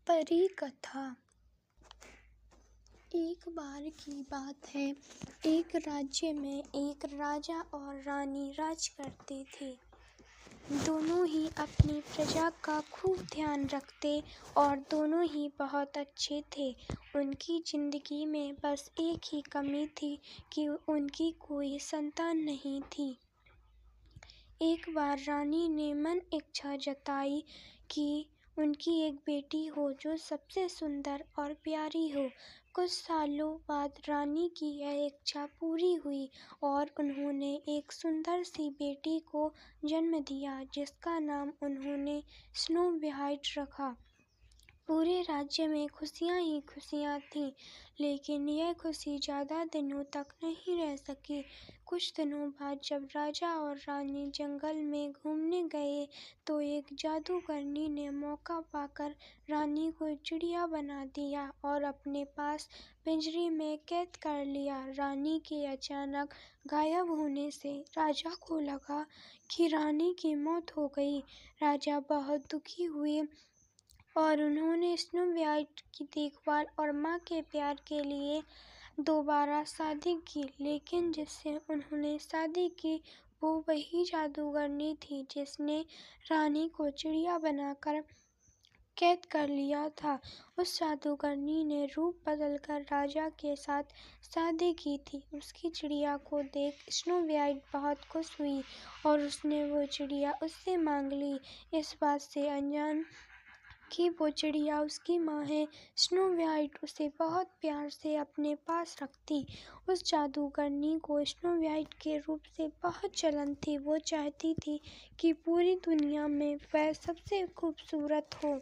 परी कथा। एक बार की बात है, एक राज्य में एक राजा और रानी राज करते थे। दोनों ही अपनी प्रजा का खूब ध्यान रखते और दोनों ही बहुत अच्छे थे। उनकी जिंदगी में बस एक ही कमी थी कि उनकी कोई संतान नहीं थी। एक बार रानी ने मन इच्छा जताई कि उनकी एक बेटी हो जो सबसे सुंदर और प्यारी हो। कुछ सालों बाद रानी की यह इच्छा पूरी हुई और उन्होंने एक सुंदर सी बेटी को जन्म दिया, जिसका नाम उन्होंने स्नो व्हाइट रखा। पूरे राज्य में खुशियां ही खुशियां थीं, लेकिन यह खुशी ज़्यादा दिनों तक नहीं रह सकी। कुछ दिनों बाद जब राजा और रानी जंगल में घूमने गए तो एक जादूगरनी ने मौका पाकर रानी को चिड़िया बना दिया और अपने पास पिंजरे में कैद कर लिया। रानी के अचानक गायब होने से राजा को लगा कि रानी की मौत हो गई। राजा बहुत दुखी हुए और उन्होंने स्नो व्हाइट की देखभाल और माँ के प्यार के लिए दोबारा शादी की। लेकिन जिससे उन्होंने शादी की वो वही जादूगरनी थी जिसने रानी को चिड़िया बनाकर कैद कर लिया था। उस जादूगरनी ने रूप बदलकर राजा के साथ शादी की थी। उसकी चिड़िया को देख स्नो व्हाइट बहुत खुश हुई और उसने वो चिड़िया उससे मांग ली, इस बात से अनजान कि वो चिड़िया उसकी माँ है। स्नो व्हाइट उसे बहुत प्यार से अपने पास रखती। उस जादूगरनी को स्नो व्हाइट के रूप से बहुत जलन थी। वो चाहती थी कि पूरी दुनिया में वह सबसे खूबसूरत हो।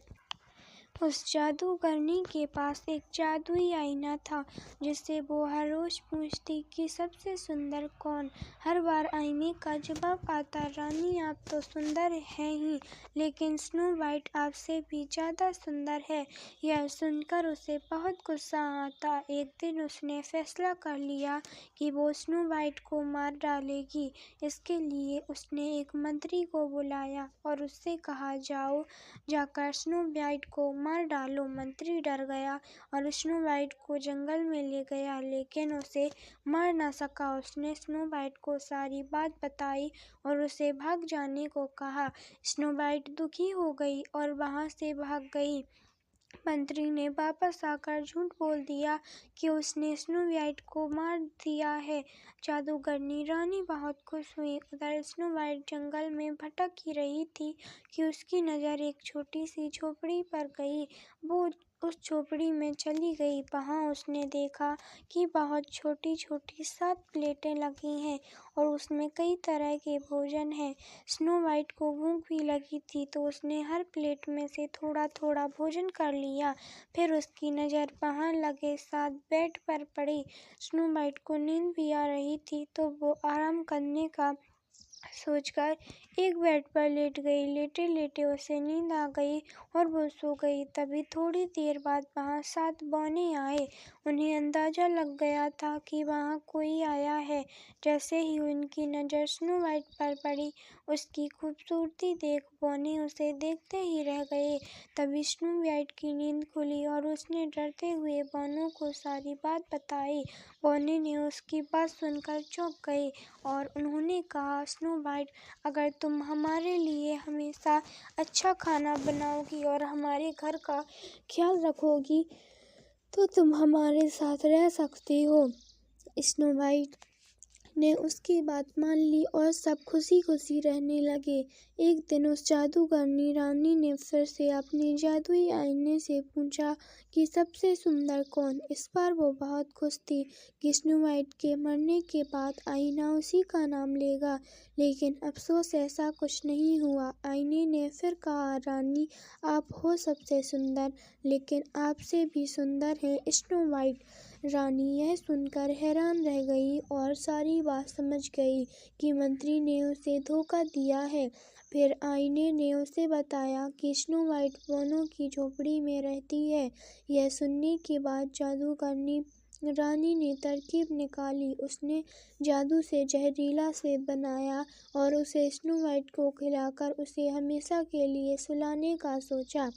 उस जादूगरनी के पास एक जादुई आईना था, जिससे वो हर रोज पूछती कि सबसे सुंदर कौन। हर बार आईने का जवाब आता, रानी आप तो सुंदर हैं ही, लेकिन स्नो व्हाइट आपसे भी ज़्यादा सुंदर है। यह सुनकर उसे बहुत गुस्सा आता। एक दिन उसने फैसला कर लिया कि वो स्नो व्हाइट को मार डालेगी। इसके लिए उसने एक मंत्री को बुलाया और उससे कहा, जाकर स्नो व्हाइट को मार डालो। मंत्री डर गया और स्नो व्हाइट को जंगल में ले गया, लेकिन उसे मार न सका। उसने स्नो व्हाइट को सारी बात बताई और उसे भाग जाने को कहा। स्नो व्हाइट दुखी हो गई और वहां से भाग गई। मंत्री ने वापस आकर झूठ बोल दिया कि उसने स्नो व्हाइट को मार दिया है। जादूगरनी रानी बहुत खुश हुई। उधर स्नो व्हाइट जंगल में भटक ही रही थी कि उसकी नज़र एक छोटी सी झोपड़ी पर गई। वो उस झोपड़ी में चली गई। वहाँ उसने देखा कि बहुत छोटी छोटी 7 प्लेटें लगी हैं और उसमें कई तरह के भोजन हैं। स्नो व्हाइट को भूख भी लगी थी तो उसने हर प्लेट में से थोड़ा थोड़ा भोजन कर लिया। फिर उसकी नज़र वहाँ लगे 7 बेड पर पड़ी। स्नो व्हाइट को नींद भी आ रही थी तो वो आराम करने का सोचकर एक बेड पर लेट गई। लेटे लेटे उसे नींद आ गई और वो सो गई। तभी थोड़ी देर बाद वहाँ 7 बौने आए। उन्हें अंदाजा लग गया था कि वहाँ कोई आया है। जैसे ही उनकी नज़र स्नो व्हाइट पर पड़ी, उसकी खूबसूरती देख बौने उसे देखते ही रह गए। तभी स्नो व्हाइट की नींद खुली और उसने डरते हुए बौनों को सारी बात बताई। बौने ने उसकी बात सुनकर चौंक गए और उन्होंने कहा, स्नो व्हाइट, अगर तुम हमारे लिए हमेशा अच्छा खाना बनाओगी और हमारे घर का ख्याल रखोगी तो तुम हमारे साथ रह सकती हो। स्नो व्हाइट ने उसकी बात मान ली और सब खुशी खुशी रहने लगे। एक दिन उस जादूगरनी रानी ने फिर से अपने जादुई आईने से पूछा कि सबसे सुंदर कौन। इस बार वो बहुत खुश थी कि स्नो व्हाइट के मरने के बाद आईना उसी का नाम लेगा, लेकिन अफसोस ऐसा कुछ नहीं हुआ। आईने ने फिर कहा, रानी आप हो सबसे सुंदर, लेकिन आपसे भी सुंदर है स्नो व्हाइट। रानी यह सुनकर हैरान रह गई और सारी बात समझ गई कि मंत्री ने उसे धोखा दिया है। फिर आईने ने उसे बताया कि स्नो व्हाइट बौनों की झोपड़ी में रहती है। यह सुनने के बाद जादूगरनी रानी ने तरकीब निकाली। उसने जादू से जहरीला सेब बनाया और उसे स्नो व्हाइट को खिलाकर उसे हमेशा के लिए सुलाने का सोचा।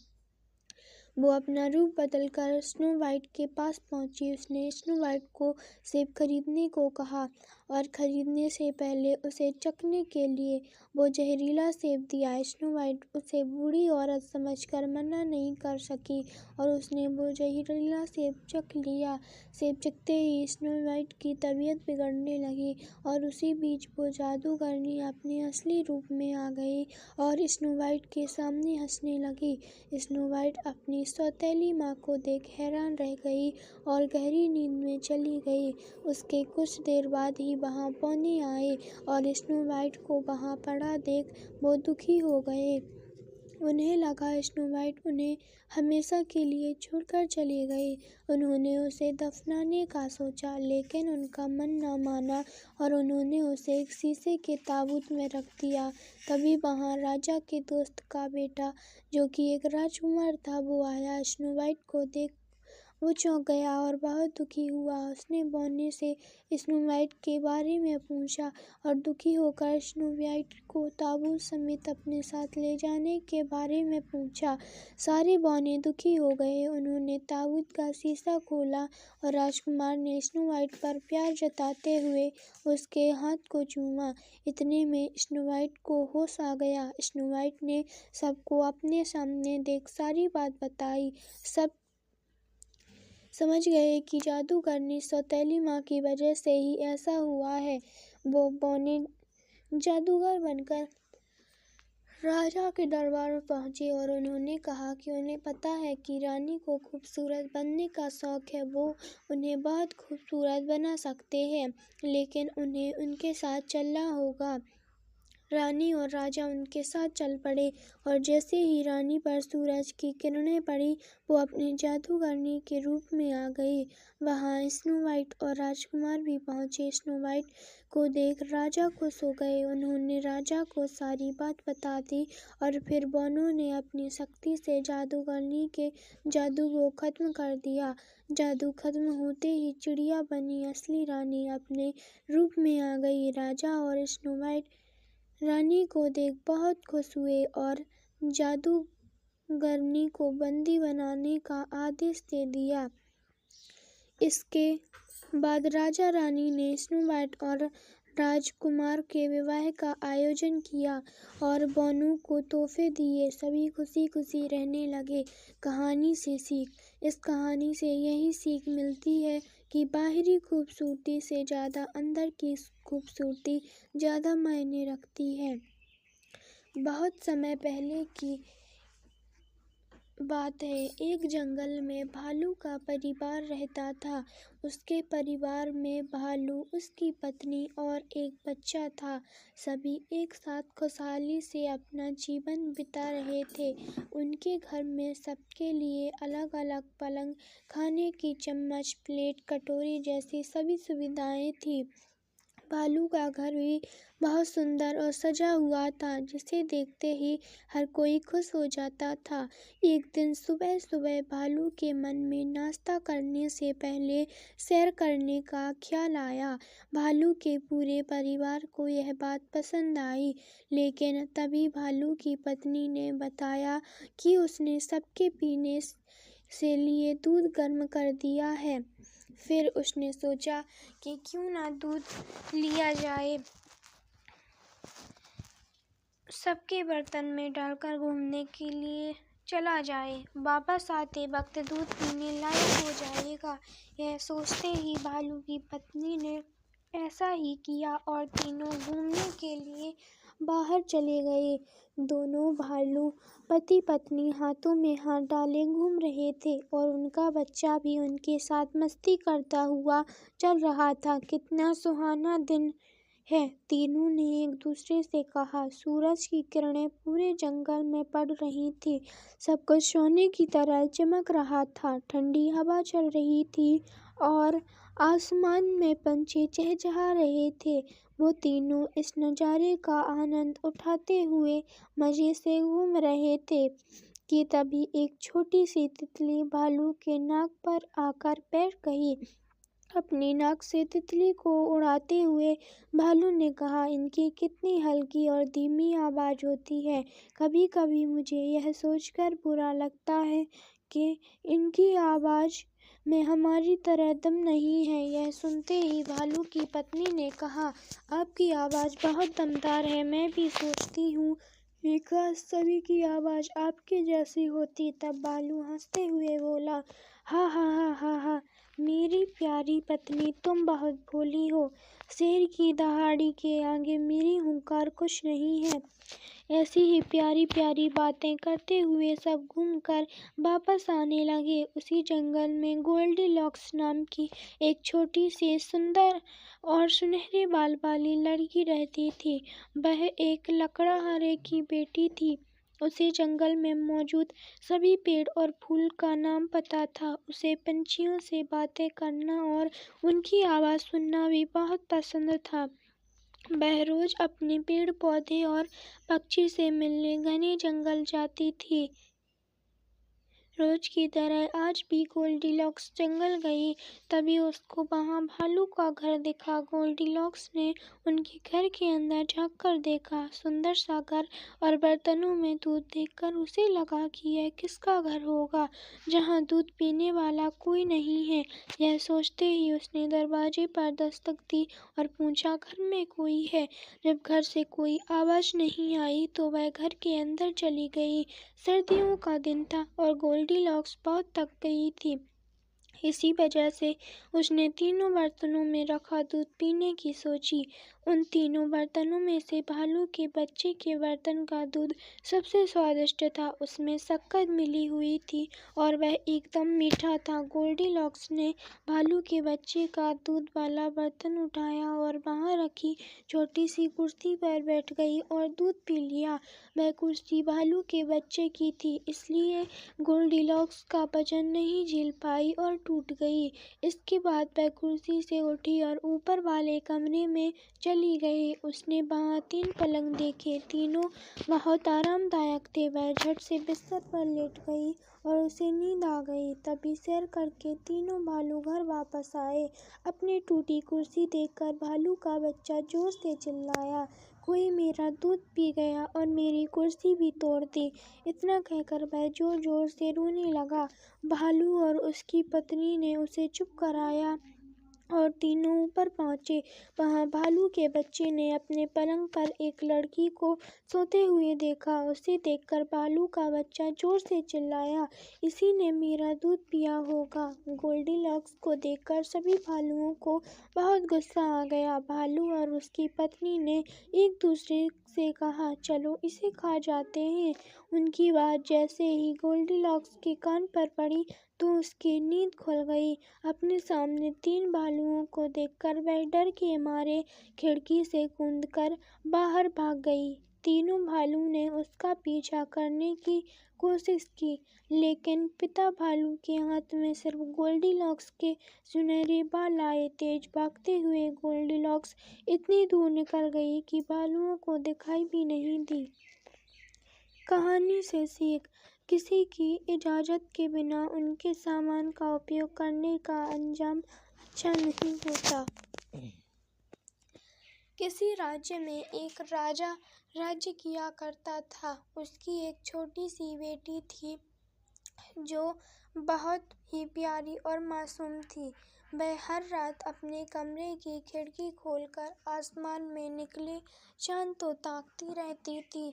वो अपना रूप बदलकर स्नो वाइट के पास पहुंची। उसने स्नो वाइट को सेब खरीदने को कहा और खरीदने से पहले उसे चखने के लिए वो जहरीला सेब दिया। स्नो वाइट उसे बूढ़ी औरत समझकर मना नहीं कर सकी और उसने वो जहरीला सेब चख लिया। सेब चखते ही स्नो वाइट की तबीयत बिगड़ने लगी और उसी बीच वो जादूगरनी अपने असली रूप में आ गई और स्नो वाइट के सामने हंसने लगी। स्नो वाइट अपनी सौतेली माँ को देख हैरान रह गई और गहरी नींद में चली गई। उसके कुछ देर बाद ही वहाँ पौने आए और स्नो वाइट को वहाँ पड़ा देख वो दुखी हो गए। उन्हें लगा स्नो वाइट उन्हें हमेशा के लिए छोड़कर चली गई। उन्होंने उसे दफनाने का सोचा लेकिन उनका मन न माना और उन्होंने उसे एक शीशे के ताबूत में रख दिया। तभी वहाँ राजा के दोस्त का बेटा जो कि एक राजकुमार था वो आया। स्नो वाइट को देख वो चौंक गया और बहुत दुखी हुआ। उसने बौने से स्नो वाइट के बारे में पूछा और दुखी होकर स्नो वाइट को ताबूत समेत अपने साथ ले जाने के बारे में पूछा। सारे बौने दुखी हो गए। उन्होंने ताबूत का शीशा खोला और राजकुमार ने स्नो वाइट पर प्यार जताते हुए उसके हाथ को चूमा। इतने में स्नो वाइट को होश आ गया। स्नो वाइट ने सबको अपने सामने देख सारी बात बताई। सब समझ गए कि जादूगरनी सौतेली माँ की वजह से ही ऐसा हुआ है। वो बौने जादूगर बनकर राजा के दरबार में पहुंचे और उन्होंने कहा कि उन्हें पता है कि रानी को खूबसूरत बनने का शौक है। वो उन्हें बहुत खूबसूरत बना सकते हैं लेकिन उन्हें उनके साथ चलना होगा। रानी और राजा उनके साथ चल पड़े और जैसे ही रानी पर सूरज की किरणें पड़ी वो अपने जादूगरनी के रूप में आ गई। वहाँ स्नो वाइट और राजकुमार भी पहुँचे। स्नो वाइट को देख राजा खुश हो गए। उन्होंने राजा को सारी बात बता दी और फिर बौनों ने अपनी शक्ति से जादूगरनी के जादू को खत्म कर दिया। जादू खत्म होते ही चिड़िया बनी असली रानी अपने रूप में आ गई। राजा और स्नो वाइट रानी को देख बहुत खुश हुए और जादूगरनी को बंदी बनाने का आदेश दे दिया। इसके बाद राजा रानी ने स्नो वाइट और राजकुमार के विवाह का आयोजन किया और बौनों को तोहफे दिए। सभी खुशी खुशी रहने लगे। कहानी से सीख। इस कहानी से यही सीख मिलती है कि बाहरी खूबसूरती से ज़्यादा अंदर की खूबसूरती ज़्यादा मायने रखती है। बहुत समय पहले की बात है। एक जंगल में भालू का परिवार रहता था। उसके परिवार में भालू, उसकी पत्नी और एक बच्चा था। सभी एक साथ खुशहाली से अपना जीवन बिता रहे थे। उनके घर में सबके लिए अलग अलग पलंग, खाने की चम्मच, प्लेट, कटोरी जैसी सभी सुविधाएं थी। भालू का घर भी बहुत सुंदर और सजा हुआ था जिसे देखते ही हर कोई खुश हो जाता था। एक दिन सुबह सुबह भालू के मन में नाश्ता करने से पहले सैर करने का ख्याल आया। भालू के पूरे परिवार को यह बात पसंद आई लेकिन तभी भालू की पत्नी ने बताया कि उसने सबके पीने से लिए दूध गर्म कर दिया है। फिर उसने सोचा कि क्यों ना दूध लिया जाए, सबके बर्तन में डालकर घूमने के लिए चला जाए। वापस आते वक्त दूध पीने लायक हो जाएगा। यह सोचते ही भालू की पत्नी ने ऐसा ही किया और तीनों घूमने के लिए बाहर चले गए। दोनों भालू पति पत्नी हाथों में हाथ डाले घूम रहे थे और उनका बच्चा भी उनके साथ मस्ती करता हुआ चल रहा था। कितना सुहाना दिन है, तीनों ने एक दूसरे से कहा। सूरज की किरणें पूरे जंगल में पड़ रही थी। सब कुछ सोने की तरह चमक रहा था। ठंडी हवा चल रही थी और आसमान में पंछी चहचहा रहे थे। वो तीनों इस नज़ारे का आनंद उठाते हुए मज़े से घूम रहे थे कि तभी एक छोटी सी तितली भालू के नाक पर आकर बैठ गई। अपनी नाक से तितली को उड़ाते हुए भालू ने कहा, इनकी कितनी हल्की और धीमी आवाज़ होती है। कभी कभी मुझे यह सोचकर बुरा लगता है कि इनकी आवाज़ में हमारी तरह दम नहीं है। यह सुनते ही भालू की पत्नी ने कहा, आपकी आवाज़ बहुत दमदार है। मैं भी सोचती हूँ कि काश सभी की आवाज़ आपके जैसी होती। तब भालू हंसते हुए बोला, हा हा हा हा हा, मेरी प्यारी पत्नी तुम बहुत भोली हो। शेर की दहाड़ी के आगे मेरी हुंकार कुछ नहीं है। ऐसी ही प्यारी प्यारी बातें करते हुए सब घूमकर वापस आने लगे। उसी जंगल में गोल्डीलॉक्स नाम की एक छोटी सी सुंदर और सुनहरे बाल वाली लड़की रहती थी। वह एक लकड़हारे की बेटी थी। उसे जंगल में मौजूद सभी पेड़ और फूल का नाम पता था। उसे पंछियों से बातें करना और उनकी आवाज़ सुनना भी बहुत पसंद था। वह रोज अपने पेड़ पौधे और पक्षी से मिलने घने जंगल जाती थी। रोज की तरह आज भी गोल्डीलॉक्स जंगल गई। तभी उसको वहाँ भालू का घर दिखा। गोल्डीलॉक्स ने उनके घर के अंदर झांक कर देखा। सुंदर सा घर और बर्तनों में दूध देखकर उसे लगा कि यह किसका घर होगा जहाँ दूध पीने वाला कोई नहीं है। यह सोचते ही उसने दरवाजे पर दस्तक दी और पूछा, घर में कोई है? जब घर से कोई आवाज़ नहीं आई तो वह घर के अंदर चली गई। सर्दियों का दिन था और गोल्डीलॉक्स बहुत थक गई थी। इसी वजह से उसने तीनों बर्तनों में रखा दूध पीने की सोची। उन तीनों बर्तनों में से भालू के बच्चे के बर्तन का दूध सबसे स्वादिष्ट था। उसमें शक्कर मिली हुई थी और वह एकदम मीठा था। गोल्डीलॉक्स ने भालू के बच्चे का दूध वाला बर्तन उठाया और वहाँ रखी छोटी सी कुर्सी पर बैठ गई और दूध पी लिया। वह कुर्सी भालू के बच्चे की थी, इसलिए गोल्डीलॉक्स का वजन नहीं झेल पाई और टूट गई। इसके बाद वह कुर्सी से उठी और ऊपर वाले कमरे में चली गई। उसने वहाँ 3 पलंग देखे। तीनों बहुत आरामदायक थे। वह झट से बिस्तर पर लेट गई और उसे नींद आ गई। तभी सैर करके तीनों भालू घर वापस आए। अपनी टूटी कुर्सी देखकर भालू का बच्चा जोर से चिल्लाया, कोई मेरा दूध पी गया और मेरी कुर्सी भी तोड़ दी। इतना कहकर वह जोर जोर से रोने लगा। भालू और उसकी पत्नी ने उसे चुप कराया और तीनों ऊपर पहुंचे। वहां भालू के बच्चे ने अपने पलंग पर एक लड़की को सोते हुए देखा। उसे देखकर भालू का बच्चा जोर से चिल्लाया, इसी ने मेरा दूध पिया होगा। गोल्डीलॉक्स को देखकर सभी भालुओं को बहुत गुस्सा आ गया। भालू और उसकी पत्नी ने एक दूसरे से कहा, चलो इसे खा जाते हैं। उनकी बात जैसे ही गोल्डीलॉक्स के कान पर पड़ी तो उसकी नींद खुल गई। अपने सामने 3 भालुओं को देखकर वह डर के मारे खिड़की से कूदकर बाहर भाग गई। तीनों भालू ने उसका पीछा करने की कोशिश की, लेकिन पिता भालू के हाथ में सिर्फ गोल्डीलॉक्स के सुनहरे बाल आए। तेज भागते हुए गोल्डीलॉक्स इतनी दूर निकल गई कि भालुओं को दिखाई भी नहीं दी। कहानी से सीख, किसी की इजाज़त के बिना उनके सामान का उपयोग करने का अंजाम अच्छा नहीं होता। किसी राज्य में एक राजा राज्य किया करता था। उसकी एक छोटी सी बेटी थी जो बहुत ही प्यारी और मासूम थी। वह हर रात अपने कमरे की खिड़की खोलकर आसमान में निकले चांद को ताकती रहती थी।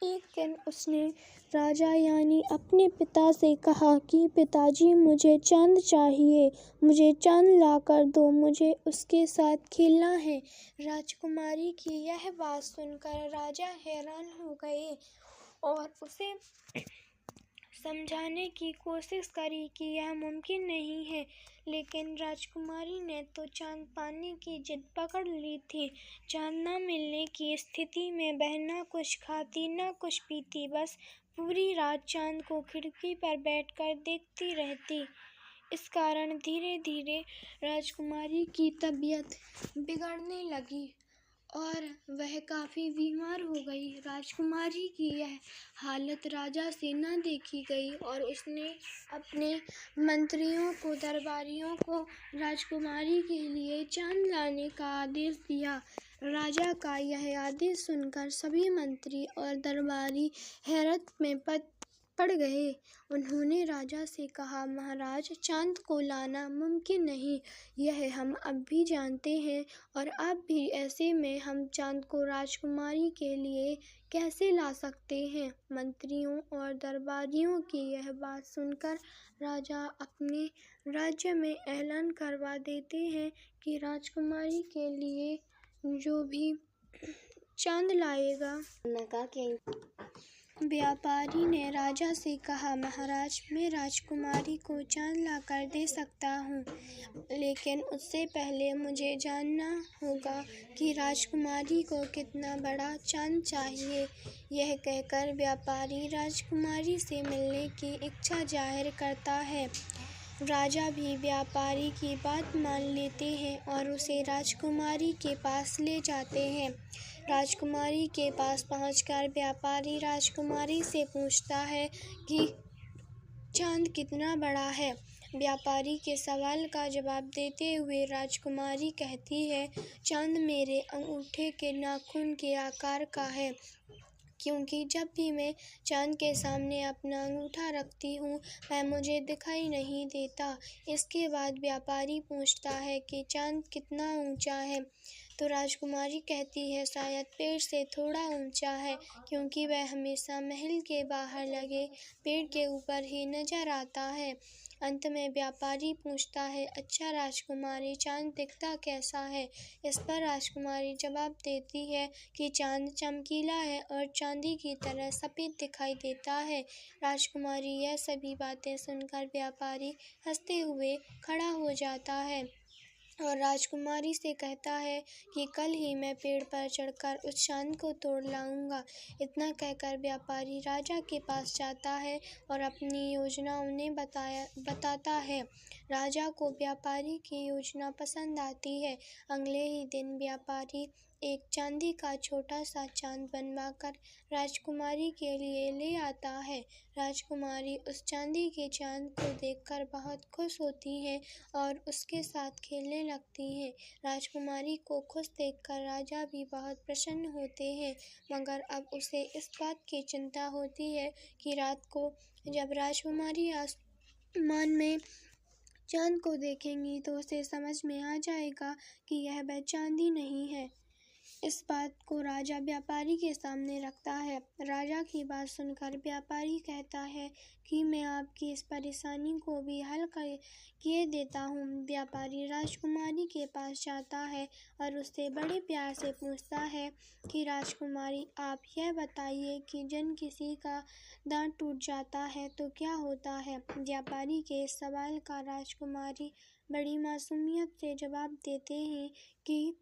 एक दिन उसने राजा यानी अपने पिता से कहा कि पिताजी, मुझे चांद चाहिए, मुझे चांद ला कर दो, मुझे उसके साथ खेलना है। राजकुमारी की यह बात सुनकर राजा हैरान हो गए और उसे समझाने की कोशिश करी कि यह मुमकिन नहीं है, लेकिन राजकुमारी ने तो चांद पाने की जिद पकड़ ली थी। चांद न मिलने की स्थिति में वह न कुछ खाती न कुछ पीती, बस पूरी रात चांद को खिड़की पर बैठकर देखती रहती। इस कारण धीरे धीरे राजकुमारी की तबीयत बिगड़ने लगी और वह काफ़ी बीमार हो गई। राजकुमारी की यह हालत राजा से न देखी गई और उसने अपने मंत्रियों को, दरबारियों को राजकुमारी के लिए चांद लाने का आदेश दिया। राजा का यह आदेश सुनकर सभी मंत्री और दरबारी हैरत में पड़ पड़ गए। उन्होंने राजा से कहा, महाराज, चाँद को लाना मुमकिन नहीं, यह हम अब भी जानते हैं, और अब भी ऐसे में हम चाँद को राजकुमारी के लिए कैसे ला सकते हैं। मंत्रियों और दरबारियों की यह बात सुनकर राजा अपने राज्य में ऐलान करवा देते हैं कि राजकुमारी के लिए जो भी चाँद लाएगा। व्यापारी ने राजा से कहा, महाराज, मैं राजकुमारी को चाँद लाकर दे सकता हूँ, लेकिन उससे पहले मुझे जानना होगा कि राजकुमारी को कितना बड़ा चाँद चाहिए। यह कहकर व्यापारी राजकुमारी से मिलने की इच्छा जाहिर करता है। राजा भी व्यापारी की बात मान लेते हैं और उसे राजकुमारी के पास ले जाते हैं। राजकुमारी के पास पहुंचकर व्यापारी राजकुमारी से पूछता है कि चाँद कितना बड़ा है। व्यापारी के सवाल का जवाब देते हुए राजकुमारी कहती है, चाँद मेरे अंगूठे के नाखून के आकार का है, क्योंकि जब भी मैं चाँद के सामने अपना अंगूठा रखती हूँ वह मुझे दिखाई नहीं देता। इसके बाद व्यापारी पूछता है कि चाँद कितना ऊंचा है, तो राजकुमारी कहती है, शायद पेड़ से थोड़ा ऊंचा है, क्योंकि वह हमेशा महल के बाहर लगे पेड़ के ऊपर ही नजर आता है। अंत में व्यापारी पूछता है, अच्छा राजकुमारी, चाँद दिखता कैसा है। इस पर राजकुमारी जवाब देती है कि चाँद चमकीला है और चांदी की तरह सफ़ेद दिखाई देता है। राजकुमारी यह सभी बातें सुनकर व्यापारी हंसते हुए खड़ा हो जाता है और राजकुमारी से कहता है कि कल ही मैं पेड़ पर चढ़कर उस चाँद को तोड़ लाऊंगा। इतना कहकर व्यापारी राजा के पास जाता है और अपनी योजना उन्हें बताता है। राजा को व्यापारी की योजना पसंद आती है। अगले ही दिन व्यापारी एक चांदी का छोटा सा चाँद बनवाकर राजकुमारी के लिए ले आता है। राजकुमारी उस चांदी के चाँद को देखकर बहुत खुश होती है और उसके साथ खेलने लगती हैं। राजकुमारी को खुश देखकर राजा भी बहुत प्रसन्न होते हैं, मगर अब उसे इस बात की चिंता होती है कि रात को जब राजकुमारी आसमान में चाँद को देखेंगी तो उसे समझ में आ जाएगा कि यह वह चाँद ही नहीं है। इस बात को राजा व्यापारी के सामने रखता है। राजा की बात सुनकर व्यापारी कहता है कि मैं आपकी इस परेशानी को भी हल किए देता हूँ। व्यापारी राजकुमारी के पास जाता है और उससे बड़े प्यार से पूछता है कि राजकुमारी, आप यह बताइए कि जब किसी का दांत टूट जाता है तो क्या होता है। व्यापारी के इस सवाल का राजकुमारी बड़ी मासूमियत से जवाब देते हैं कि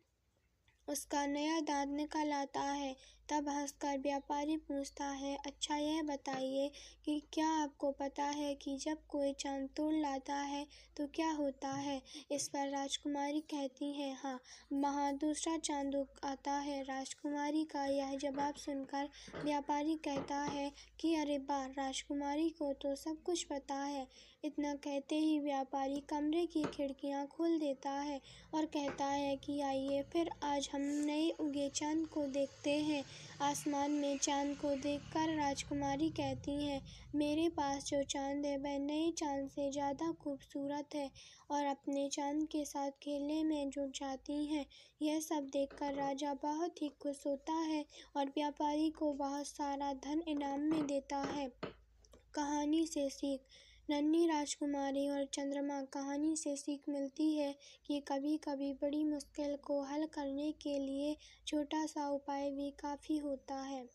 उसका नया दांत निकल आता है। तब हंसकर व्यापारी पूछता है, अच्छा यह बताइए कि क्या आपको पता है कि जब कोई चाँद तोड़ लाता है तो क्या होता है। इस पर राजकुमारी कहती है, हाँ, वहाँ दूसरा चाँद उग आता है। राजकुमारी का यह जवाब सुनकर व्यापारी कहता है कि अरे वाह, राजकुमारी को तो सब कुछ पता है। इतना कहते ही व्यापारी कमरे की खिड़कियाँ खोल देता है और कहता है कि आइए फिर आज हम नए उगे चाँद को देखते हैं। आसमान में चाँद को देखकर राजकुमारी कहती है, मेरे पास जो चाँद है वह नए चाँद से ज़्यादा खूबसूरत है, और अपने चाँद के साथ खेलने में जुट जाती हैं। यह सब देखकर राजा बहुत ही खुश होता है और व्यापारी को बहुत सारा धन इनाम में देता है। कहानी से सीख। नन्ही राजकुमारी और चंद्रमा। कहानी से सीख मिलती है कि कभी कभी बड़ी मुश्किल को हल करने के लिए छोटा सा उपाय भी काफ़ी होता है।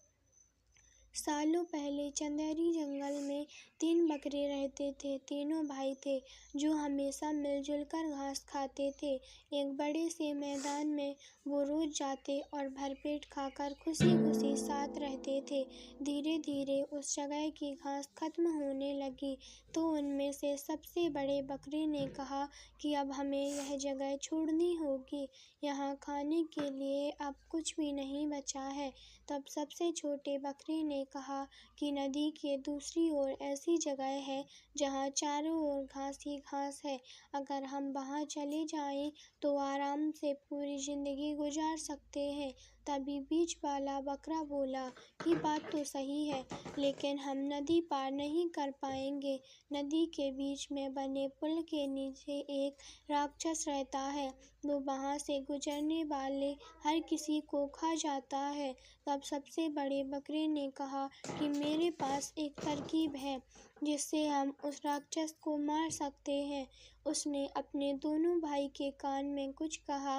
सालों पहले चंदेरी जंगल में 3 बकरे रहते थे। तीनों भाई थे जो हमेशा मिलजुल कर घास खाते थे। एक बड़े से मैदान में वो रोज जाते और भरपेट खाकर खुशी खुशी साथ रहते थे। धीरे धीरे उस जगह की घास खत्म होने लगी तो उनमें से सबसे बड़े बकरे ने कहा कि अब हमें यह जगह छोड़नी होगी, यहाँ खाने के लिए अब कुछ भी नहीं बचा है। तब सबसे छोटे बकरे ने कहा कि नदी के दूसरी ओर ऐसी जगह है जहाँ चारों ओर घास ही घास है। अगर हम वहाँ चले जाएं तो आराम से पूरी जिंदगी गुजार सकते हैं। तभी बीच वाला बकरा बोला कि बात तो सही है, लेकिन हम नदी पार नहीं कर पाएंगे। नदी के बीच में बने पुल के नीचे एक राक्षस रहता है। वो वहाँ से गुजरने वाले हर किसी को खा जाता है। तब सबसे बड़े बकरे ने कहा कि मेरे पास एक तरकीब है जिससे हम उस राक्षस को मार सकते हैं। उसने अपने दोनों भाई के कान में कुछ कहा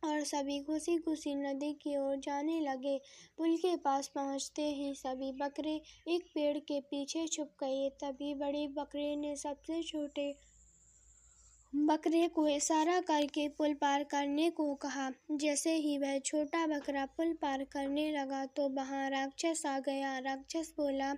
और सभी खुशी खुशी नदी की ओर जाने लगे। पुल के पास पहुंचते ही सभी बकरे एक पेड़ के पीछे छुप गए। तभी बड़े बकरे ने सबसे छोटे बकरे को इशारा करके पुल पार करने को कहा। जैसे ही वह छोटा बकरा पुल पार करने लगा तो वहाँ राक्षस आ गया। राक्षस बोला,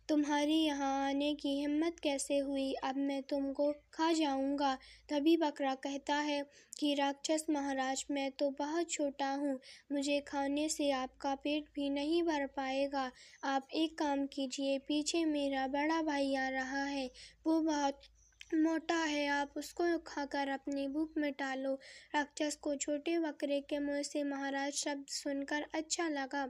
तुम्हारी यहाँ आने की हिम्मत कैसे हुई? अब मैं तुमको खा जाऊंगा। तभी बकरा कहता है कि राक्षस महाराज, मैं तो बहुत छोटा हूँ, मुझे खाने से आपका पेट भी नहीं भर पाएगा। आप एक काम कीजिए, पीछे मेरा बड़ा भाई आ रहा है, वो बहुत मोटा है, आप उसको खाकर अपनी भूख मिटा लो। राक्षस को छोटे बकरे के मुंह से महाराज शब्द सुनकर अच्छा लगा।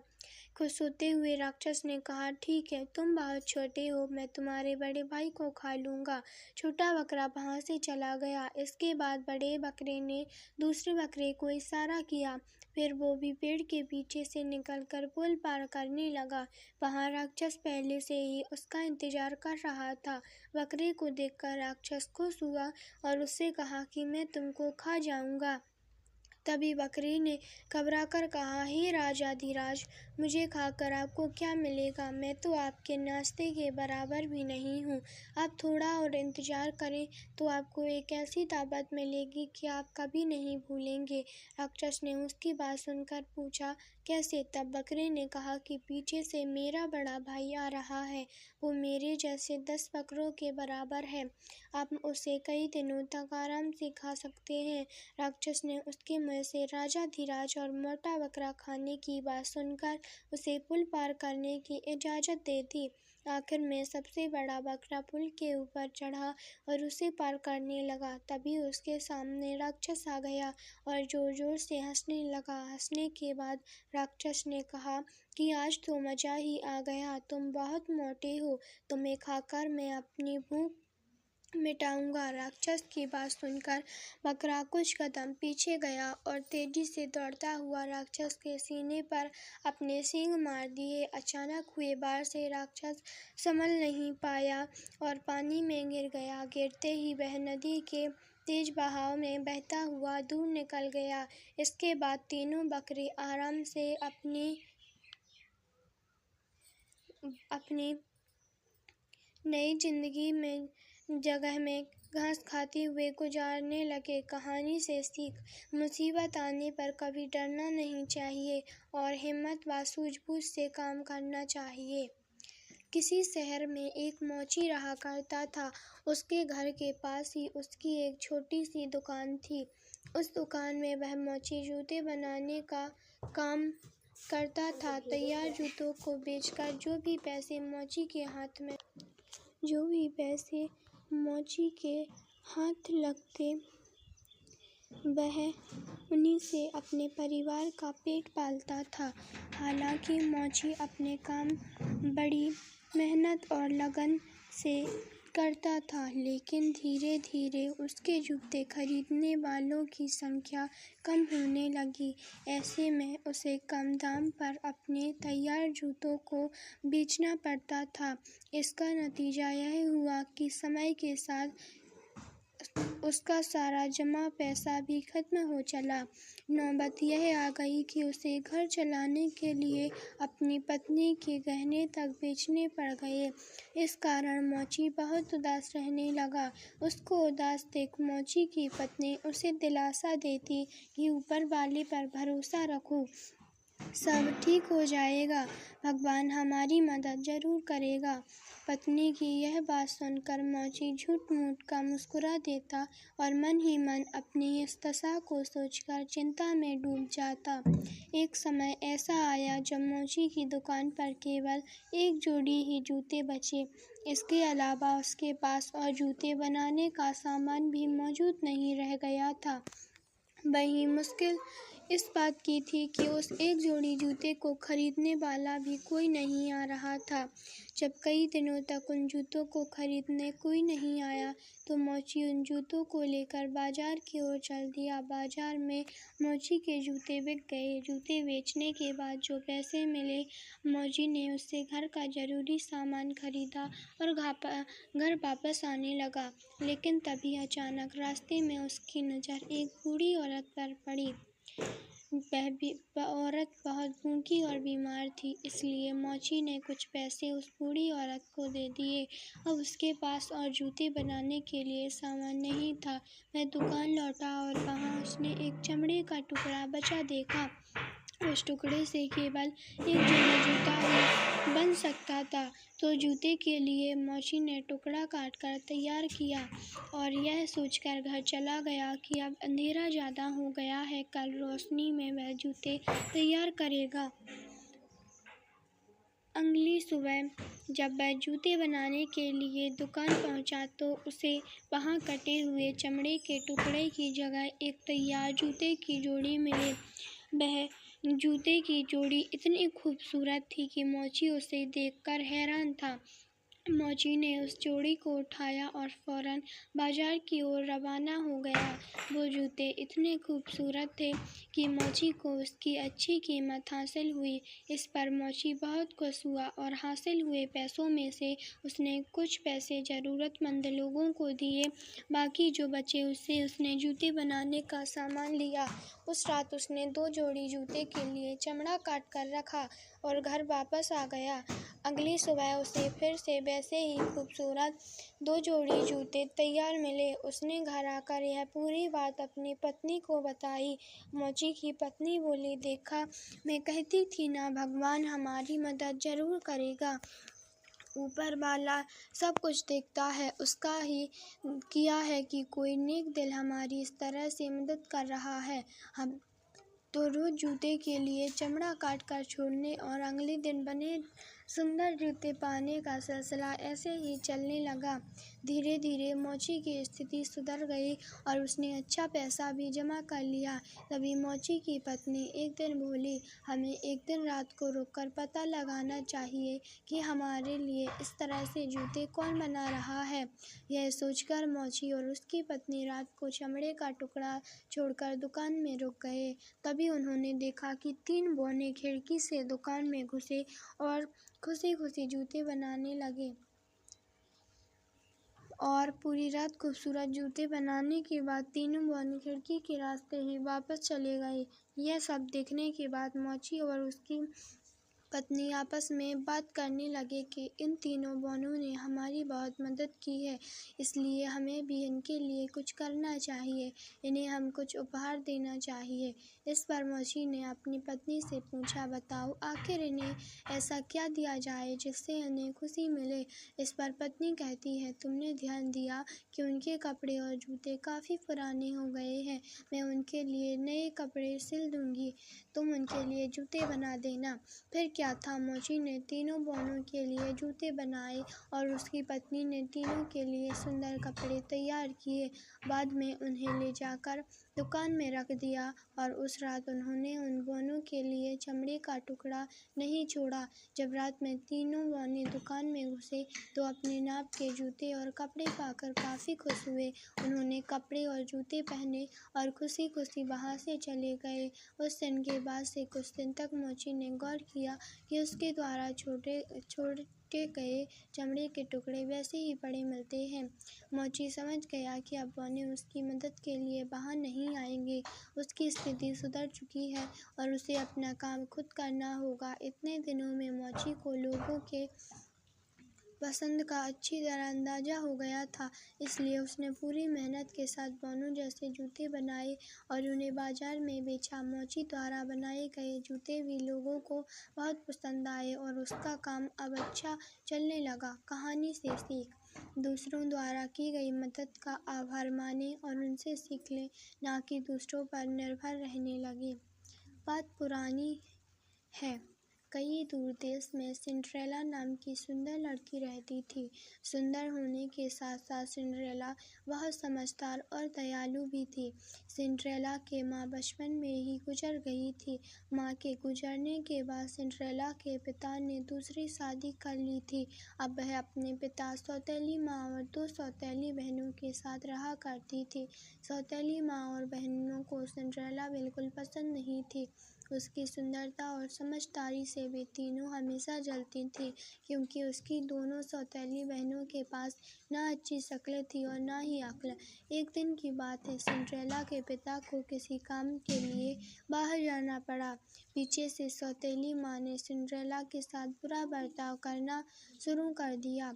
खुश होते हुए राक्षस ने कहा, ठीक है, तुम बहुत छोटे हो, मैं तुम्हारे बड़े भाई को खा लूँगा। छोटा बकरा वहाँ से चला गया। इसके बाद बड़े बकरे ने दूसरे बकरे को इशारा किया। फिर वो भी पेड़ के पीछे से निकलकर पुल पार करने लगा। वहाँ राक्षस पहले से ही उसका इंतजार कर रहा था। बकरे को देखकर राक्षस खुश हुआ और उससे कहा कि मैं तुमको खा जाऊंगा। तभी बकरी ने घबराकर कहा, हे राजाधिराज, मुझे खाकर आपको क्या मिलेगा? मैं तो आपके नाश्ते के बराबर भी नहीं हूँ। आप थोड़ा और इंतजार करें तो आपको एक ऐसी ताकत मिलेगी कि आप कभी नहीं भूलेंगे। राक्षस ने उसकी बात सुनकर पूछा, कैसे? तब बकरे ने कहा कि पीछे से मेरा बड़ा भाई आ रहा है, वो मेरे जैसे 10 बकरों के बराबर है, आप उसे कई दिनों तक आराम से खा सकते हैं। राक्षस ने उसके मुँह से राजाधिराज और मोटा बकरा खाने की बात सुनकर उसे पुल पार करने की इजाज़त दे दी। आखिर में सबसे बड़ा बकरा पुल के ऊपर चढ़ा और उसे पार करने लगा। तभी उसके सामने राक्षस आ गया और जोर जोर से हंसने लगा। हंसने के बाद राक्षस ने कहा कि आज तो मज़ा ही आ गया, तुम बहुत मोटे हो, तुम्हें खाकर मैं अपनी भूख मिटाऊंगा। राक्षस की बात सुनकर बकरा कुछ कदम पीछे गया और तेजी से दौड़ता हुआ राक्षस के सीने पर अपने सींग मार दिए। अचानक हुए वार से राक्षस संभल नहीं पाया और पानी में गिर गया। गिरते ही वह नदी के तेज बहाव में बहता हुआ दूर निकल गया। इसके बाद तीनों बकरे आराम से अपनी नई जिंदगी में जगह में घास खाते हुए गुजारने लगे। कहानी से सीख, मुसीबत आने पर कभी डरना नहीं चाहिए और हिम्मत व सूझबूझ से काम करना चाहिए। किसी शहर में एक मोची रहा करता था। उसके घर के पास ही उसकी एक छोटी सी दुकान थी। उस दुकान में वह मोची जूते बनाने का काम करता था। तैयार जूतों को बेचकर जो भी पैसे मोची के हाथ लगते, वह उन्हीं से अपने परिवार का पेट पालता था। हालांकि मोची अपने काम बड़ी मेहनत और लगन से करता था, लेकिन धीरे धीरे उसके जूते खरीदने वालों की संख्या कम होने लगी। ऐसे में उसे कम दाम पर अपने तैयार जूतों को बेचना पड़ता था। इसका नतीजा यह हुआ कि समय के साथ उसका सारा जमा पैसा भी खत्म हो चला। नौबत यह आ गई कि उसे घर चलाने के लिए अपनी पत्नी के गहने तक बेचने पड़ गए। इस कारण मोची बहुत उदास रहने लगा। उसको उदास देख मोची की पत्नी उसे दिलासा देती कि ऊपर वाले पर भरोसा रखो, सब ठीक हो जाएगा, भगवान हमारी मदद जरूर करेगा। पत्नी की यह बात सुनकर मोची झूठ मूठ का मुस्कुरा देता और मन ही मन अपनी इस दशा को सोचकर चिंता में डूब जाता। एक समय ऐसा आया जब मोची की दुकान पर केवल एक जोड़ी ही जूते बचे। इसके अलावा उसके पास और जूते बनाने का सामान भी मौजूद नहीं रह गया था। वही मुश्किल इस बात की थी कि उस एक जोड़ी जूते को खरीदने वाला भी कोई नहीं आ रहा था। जब कई दिनों तक उन जूतों को खरीदने कोई नहीं आया तो मोची उन जूतों को लेकर बाजार की ओर चल दिया। बाजार में मोची के जूते बिक गए। जूते बेचने के बाद जो पैसे मिले, मोची ने उससे घर का जरूरी सामान खरीदा और घर वापस आने लगा। लेकिन तभी अचानक रास्ते में उसकी नज़र एक बूढ़ी औरत पर पड़ी। वह औरत बहुत भूखी और बीमार थी, इसलिए मोची ने कुछ पैसे उस बूढ़ी औरत को दे दिए। अब उसके पास और जूते बनाने के लिए सामान नहीं था। वह दुकान लौटा और वहाँ उसने एक चमड़े का टुकड़ा बचा देखा। उस टुकड़े से केवल एक जोड़ी जूता ही बन सकता था, तो जूते के लिए मोची ने टुकड़ा काटकर तैयार किया और यह सोचकर घर चला गया कि अब अंधेरा ज़्यादा हो गया है, कल रोशनी में वह जूते तैयार करेगा। अगली सुबह जब वह जूते बनाने के लिए दुकान पहुंचा तो उसे वहां कटे हुए चमड़े के टुकड़े की जगह एक तैयार जूते की जोड़ी मिली। वह जूते की जोड़ी इतनी खूबसूरत थी कि मोची उसे देखकर हैरान था। मोची ने उस जोड़ी को उठाया और फौरन बाजार की ओर रवाना हो गया। वो जूते इतने खूबसूरत थे कि मोची को उसकी अच्छी कीमत हासिल हुई। इस पर मोची बहुत खुश हुआ और हासिल हुए पैसों में से उसने कुछ पैसे ज़रूरतमंद लोगों को दिए। बाकी जो बचे उससे उसने जूते बनाने का सामान लिया। उस रात उसने 2 जोड़ी जूते के लिए चमड़ा काट कर रखा और घर वापस आ गया। अगली सुबह उसे फिर से वैसे ही खूबसूरत 2 जोड़ी जूते तैयार मिले। उसने घर आकर यह पूरी बात अपनी पत्नी को बताई। मोची की पत्नी बोली, देखा, मैं कहती थी ना, भगवान हमारी मदद जरूर करेगा। ऊपर वाला सब कुछ देखता है, उसका ही किया है कि कोई नेक दिल हमारी इस तरह से मदद कर रहा है। हम तो रोज़ जूते के लिए चमड़ा काट कर छोड़ने और अगले दिन बने सुंदर जूते पाने का सिलसिला ऐसे ही चलने लगा। धीरे धीरे मोची की स्थिति सुधर गई और उसने अच्छा पैसा भी जमा कर लिया। तभी मोची की पत्नी एक दिन बोली, हमें एक दिन रात को रुककर पता लगाना चाहिए कि हमारे लिए इस तरह से जूते कौन बना रहा है। यह सोचकर मोची और उसकी पत्नी रात को चमड़े का टुकड़ा छोड़कर दुकान में रुक गए। तभी उन्होंने देखा कि 3 बौने खिड़की से दुकान में घुसे और खुशी खुशी जूते बनाने लगे और पूरी रात खूबसूरत जूते बनाने के बाद तीनों बौने खिड़की के रास्ते ही वापस चले गए। यह सब देखने के बाद मोची और उसकी पत्नी आपस में बात करने लगे कि इन तीनों बौनों ने हमारी बहुत मदद की है, इसलिए हमें भी इनके लिए कुछ करना चाहिए, इन्हें हम कुछ उपहार देना चाहिए। इस पर मोची ने अपनी पत्नी से पूछा, बताओ आखिर इन्हें ऐसा क्या दिया जाए जिससे इन्हें खुशी मिले। इस पर पत्नी कहती है, तुमने ध्यान दिया कि उनके कपड़े और जूते काफ़ी पुराने हो गए हैं, मैं उनके लिए नए कपड़े सिल दूंगी, तुम उनके लिए जूते बना देना। फिर क्या था, मोची ने तीनों बौनों के लिए जूते बनाए और उसकी पत्नी ने तीनों के लिए सुंदर कपड़े तैयार किए। बाद में उन्हें ले जाकर दुकान में रख दिया और उस रात उन्होंने उन बौनों के लिए चमड़े का टुकड़ा नहीं छोड़ा। जब रात में तीनों बौने दुकान में घुसे तो अपने नाप के जूते और कपड़े पाकर काफ़ी खुश हुए। उन्होंने कपड़े और जूते पहने और खुशी खुशी वहाँ से चले गए। उस दिन के बाद से कुछ दिन तक मोची ने गौर किया कि उसके द्वारा छोटे गए चमड़े के टुकड़े वैसे ही पड़े मिलते हैं। मोची समझ गया कि अब बौने उसकी मदद के लिए बाहर नहीं आएंगे। उसकी स्थिति सुधर चुकी है और उसे अपना काम खुद करना होगा। इतने दिनों में मोची को लोगों के पसंद का अच्छी तरह अंदाज़ा हो गया था, इसलिए उसने पूरी मेहनत के साथ बौनों जैसे जूते बनाए और उन्हें बाजार में बेचा। मोची द्वारा बनाए गए जूते भी लोगों को बहुत पसंद आए और उसका काम अब अच्छा चलने लगा। कहानी से सीख, दूसरों द्वारा की गई मदद का आभार मानें और उनसे सीख लें, ना कि दूसरों पर निर्भर रहने लगें। बात पुरानी है कई दूर देश में सिंड्रेला नाम की सुंदर लड़की रहती थी। सुंदर होने के साथ साथ सिंड्रेला बहुत समझदार और दयालु भी थी। सिंड्रेला के माँ बचपन में ही गुजर गई थी। माँ के गुजरने के बाद सिंड्रेला के पिता ने दूसरी शादी कर ली थी। अब वह अपने पिता, सौतेली माँ और 2 सौतेली बहनों के साथ रहा करती थी। सौतेली माँ और बहनों को सिंड्रेला बिल्कुल पसंद नहीं थी। उसकी सुंदरता और समझदारी से वे तीनों हमेशा जलती थीं, क्योंकि उसकी दोनों सौतेली बहनों के पास ना अच्छी शक्ल थी और ना ही अक्ल। एक दिन की बात है, सिंड्रेला के पिता को किसी काम के लिए बाहर जाना पड़ा। पीछे से सौतेली माँ ने सिंड्रेला के साथ बुरा बर्ताव करना शुरू कर दिया।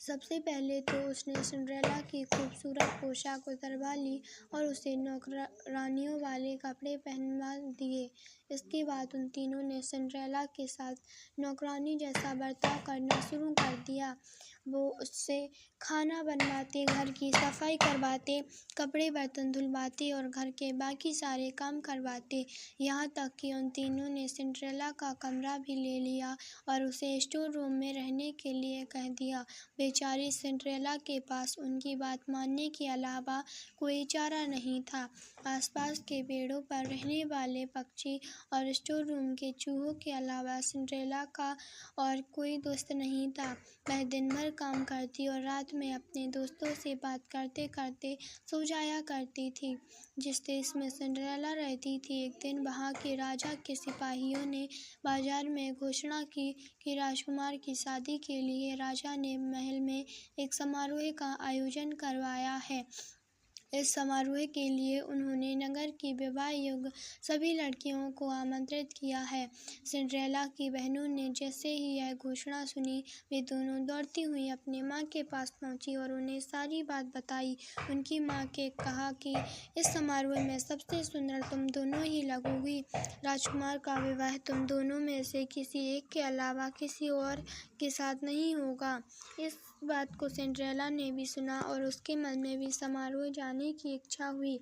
सबसे पहले तो उसने सिंड्रेला की खूबसूरत पोशाक उतरवा ली और उसे नौकरानियों वाले कपड़े पहनवा दिए। इसके बाद उन तीनों ने सिंड्रेला के साथ नौकरानी जैसा बर्ताव करना शुरू कर दिया। वो उससे खाना बनवाते, घर की सफाई करवाते, कपड़े बर्तन धुलवाते और घर के बाकी सारे काम करवाते। यहाँ तक कि उन तीनों ने सिंड्रेला का कमरा भी ले लिया और उसे स्टोर रूम में रहने के लिए कह दिया। बेचारी सिंड्रेला के पास उनकी बात मानने के अलावा कोई चारा नहीं था। आसपास के पेड़ों पर रहने वाले पक्षी और स्टोर रूम के चूहों के अलावा सिंड्रेला का और कोई दोस्त नहीं था। वह दिन भर काम करती और रात में अपने दोस्तों से बात करते करते सो जाया करती थी। जिस देश में सिंड्रेला रहती थी, एक दिन वहाँ के राजा के सिपाहियों ने बाजार में घोषणा की कि राजकुमार की शादी के लिए राजा ने महल में एक समारोह का आयोजन करवाया है। इस समारोह के लिए उन्होंने नगर की विवाह योग्य सभी लड़कियों को आमंत्रित किया है। सिंड्रेला की बहनों ने जैसे ही यह घोषणा सुनी, वे दोनों दौड़ती हुई अपनी माँ के पास पहुँची और उन्हें सारी बात बताई। उनकी माँ ने कहा कि इस समारोह में सबसे सुंदर तुम दोनों ही लगोगी। राजकुमार का विवाह तुम दोनों में से किसी एक के अलावा किसी और के साथ नहीं होगा। इस बात को सिंड्रेला ने भी सुना और उसके मन में भी समारोह जाने की इच्छा हुई,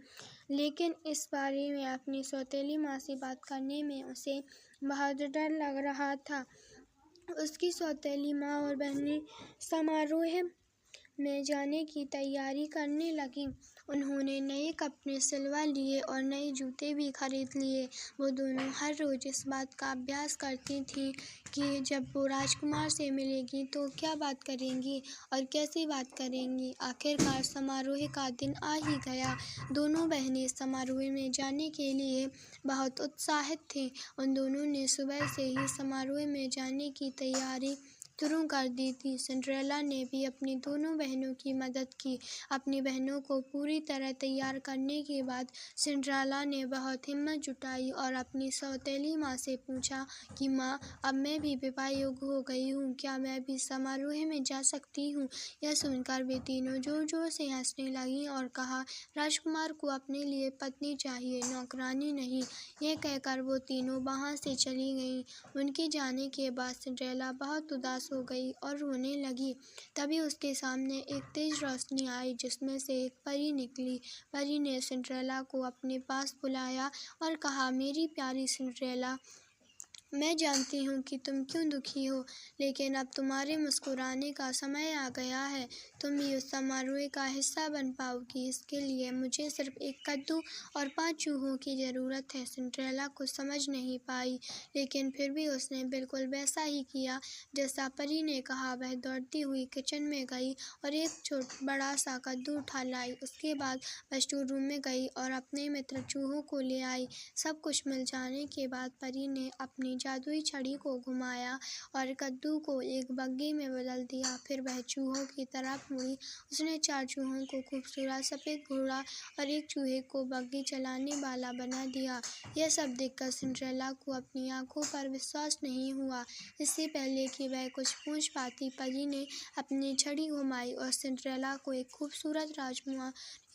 लेकिन इस बारे में अपनी सौतेली माँ से बात करने में उसे बहुत डर लग रहा था। उसकी सौतेली माँ और बहनें समारोह में जाने की तैयारी करने लगीं। उन्होंने नए कपड़े सिलवा लिए और नए जूते भी खरीद लिए। वो दोनों हर रोज़ इस बात का अभ्यास करती थीं कि जब वो राजकुमार से मिलेंगी तो क्या बात करेंगी और कैसी बात करेंगी। आखिरकार समारोह का दिन आ ही गया। दोनों बहनें समारोह में जाने के लिए बहुत उत्साहित थीं। उन दोनों ने सुबह से ही समारोह में जाने की तैयारी शुरू कर दी थी। सिंड्रेला ने भी अपनी दोनों बहनों की मदद की। अपनी बहनों को पूरी तरह तैयार करने के बाद सिंड्रेला ने बहुत हिम्मत जुटाई और अपनी सौतेली माँ से पूछा कि माँ, अब मैं भी विवाह योग्य हो गई हूँ, क्या मैं भी समारोह में जा सकती हूँ। यह सुनकर वे तीनों जोर जोर से हंसने लगीं और कहा, राजकुमार को अपने लिए पत्नी चाहिए, नौकरानी नहीं। यह कहकर वो तीनों वहाँ से चली गईं। उनके जाने के बाद सिंड्रेला बहुत उदास हो गई और रोने लगी। तभी उसके सामने एक तेज रोशनी आई, जिसमें से एक परी निकली। परी ने सिंड्रेला को अपने पास बुलाया और कहा, मेरी प्यारी सिंड्रेला, मैं जानती हूँ कि तुम क्यों दुखी हो, लेकिन अब तुम्हारे मुस्कुराने का समय आ गया है। तुम भी उस समारोह का हिस्सा बन पाओगी। इसके लिए मुझे सिर्फ एक कद्दू और 5 चूहों की ज़रूरत है। सिंड्रेला कुछ समझ नहीं पाई, लेकिन फिर भी उसने बिल्कुल वैसा ही किया जैसा परी ने कहा। वह दौड़ती हुई किचन में गई और एक बड़ा सा कद्दू उठा लाई। उसके बाद वह स्टोर रूम में गई और अपने मित्र चूहों को ले आई। सब कुछ मिल जाने के बाद परी ने अपनी जादुई छड़ी को घुमाया और कद्दू को एक बग्घी में बदल दिया। फिर वह चूहों की तरफ मुड़ी। उसने 4 चूहों को खूबसूरत सफ़ेद घोड़ा और एक चूहे को बग्घी चलाने वाला बना दिया। यह सब देखकर सिंड्रेला को अपनी आंखों पर विश्वास नहीं हुआ। इससे पहले कि वह कुछ पूछ पाती, परी ने अपनी छड़ी घुमाई और सिंड्रेला को एक खूबसूरत राजकुमार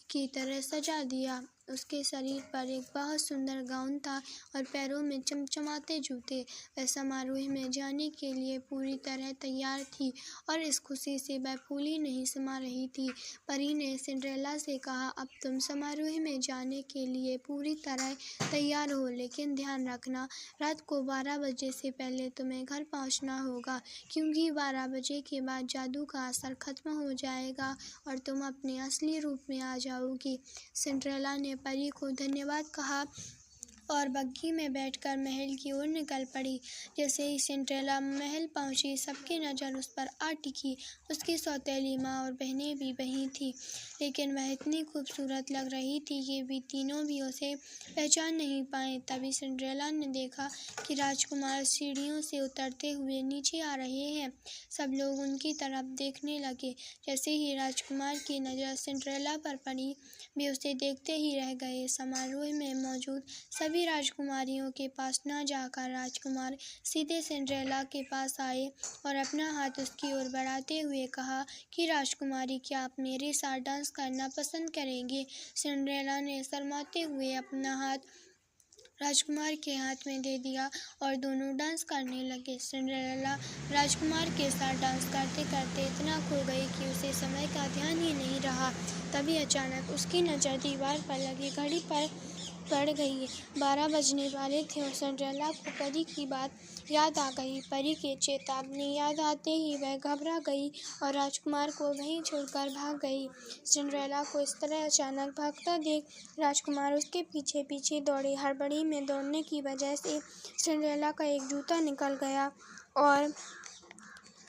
की तरह सजा दिया। उसके शरीर पर एक बहुत सुंदर गाउन था और पैरों में चमचमाते जूते। वह समारोह में जाने के लिए पूरी तरह तैयार थी और इस खुशी से वह फूली नहीं समा रही थी। परी ने सिंड्रेला से कहा, अब तुम समारोह में जाने के लिए पूरी तरह तैयार हो, लेकिन ध्यान रखना, रात को 12 बजे से पहले तुम्हें घर पहुंचना होगा, क्योंकि 12 बजे के बाद जादू का असर खत्म हो जाएगा और तुम अपने असली रूप में आ जाओगी। सिंड्रेला ने परी को धन्यवाद कहा और बग्घी में बैठकर महल की ओर निकल पड़ी। जैसे ही सिंड्रेला महल पहुंची, सबकी नज़र उस पर आ टिकी। उसकी सौतेली माँ और बहनें भी वहीं थीं, लेकिन वह इतनी खूबसूरत लग रही थी कि वे तीनों भी उसे पहचान नहीं पाए। तभी सिंड्रेला ने देखा कि राजकुमार सीढ़ियों से उतरते हुए नीचे आ रहे हैं। सब लोग उनकी तरफ देखने लगे। जैसे ही राजकुमार की नज़र सिंड्रेला पर पड़ी, वे उसे देखते ही रह गए। समारोह में मौजूद सभी राजकुमारियों के पास न जाकर राजकुमार सीधे सिंड्रेला के पास आए और अपना हाथ उसकी ओर बढ़ाते हुए कहा कि राजकुमारी, क्या आप मेरे साथ डांस करना पसंद करेंगे? सिंड्रेला ने शर्माते हुए अपना हाथ राजकुमार के हाथ में दे दिया और दोनों डांस करने लगे। सिंड्रेला राजकुमार के साथ डांस करते करते इतना खो गई कि उसे समय का ध्यान ही नहीं रहा। तभी अचानक उसकी नज़र दीवार पर लगी घड़ी पर पड़ गई। 12 बजने वाले थे और सिंड्रेला को परी की बात याद आ गई। परी की चेतावनी याद आते ही वह घबरा गई और राजकुमार को वहीं छोड़कर भाग गई। सिंड्रेला को इस तरह अचानक भागता देख राजकुमार उसके पीछे पीछे दौड़े। हड़बड़ी में दौड़ने की वजह से सिंड्रेला का एक जूता निकल गया और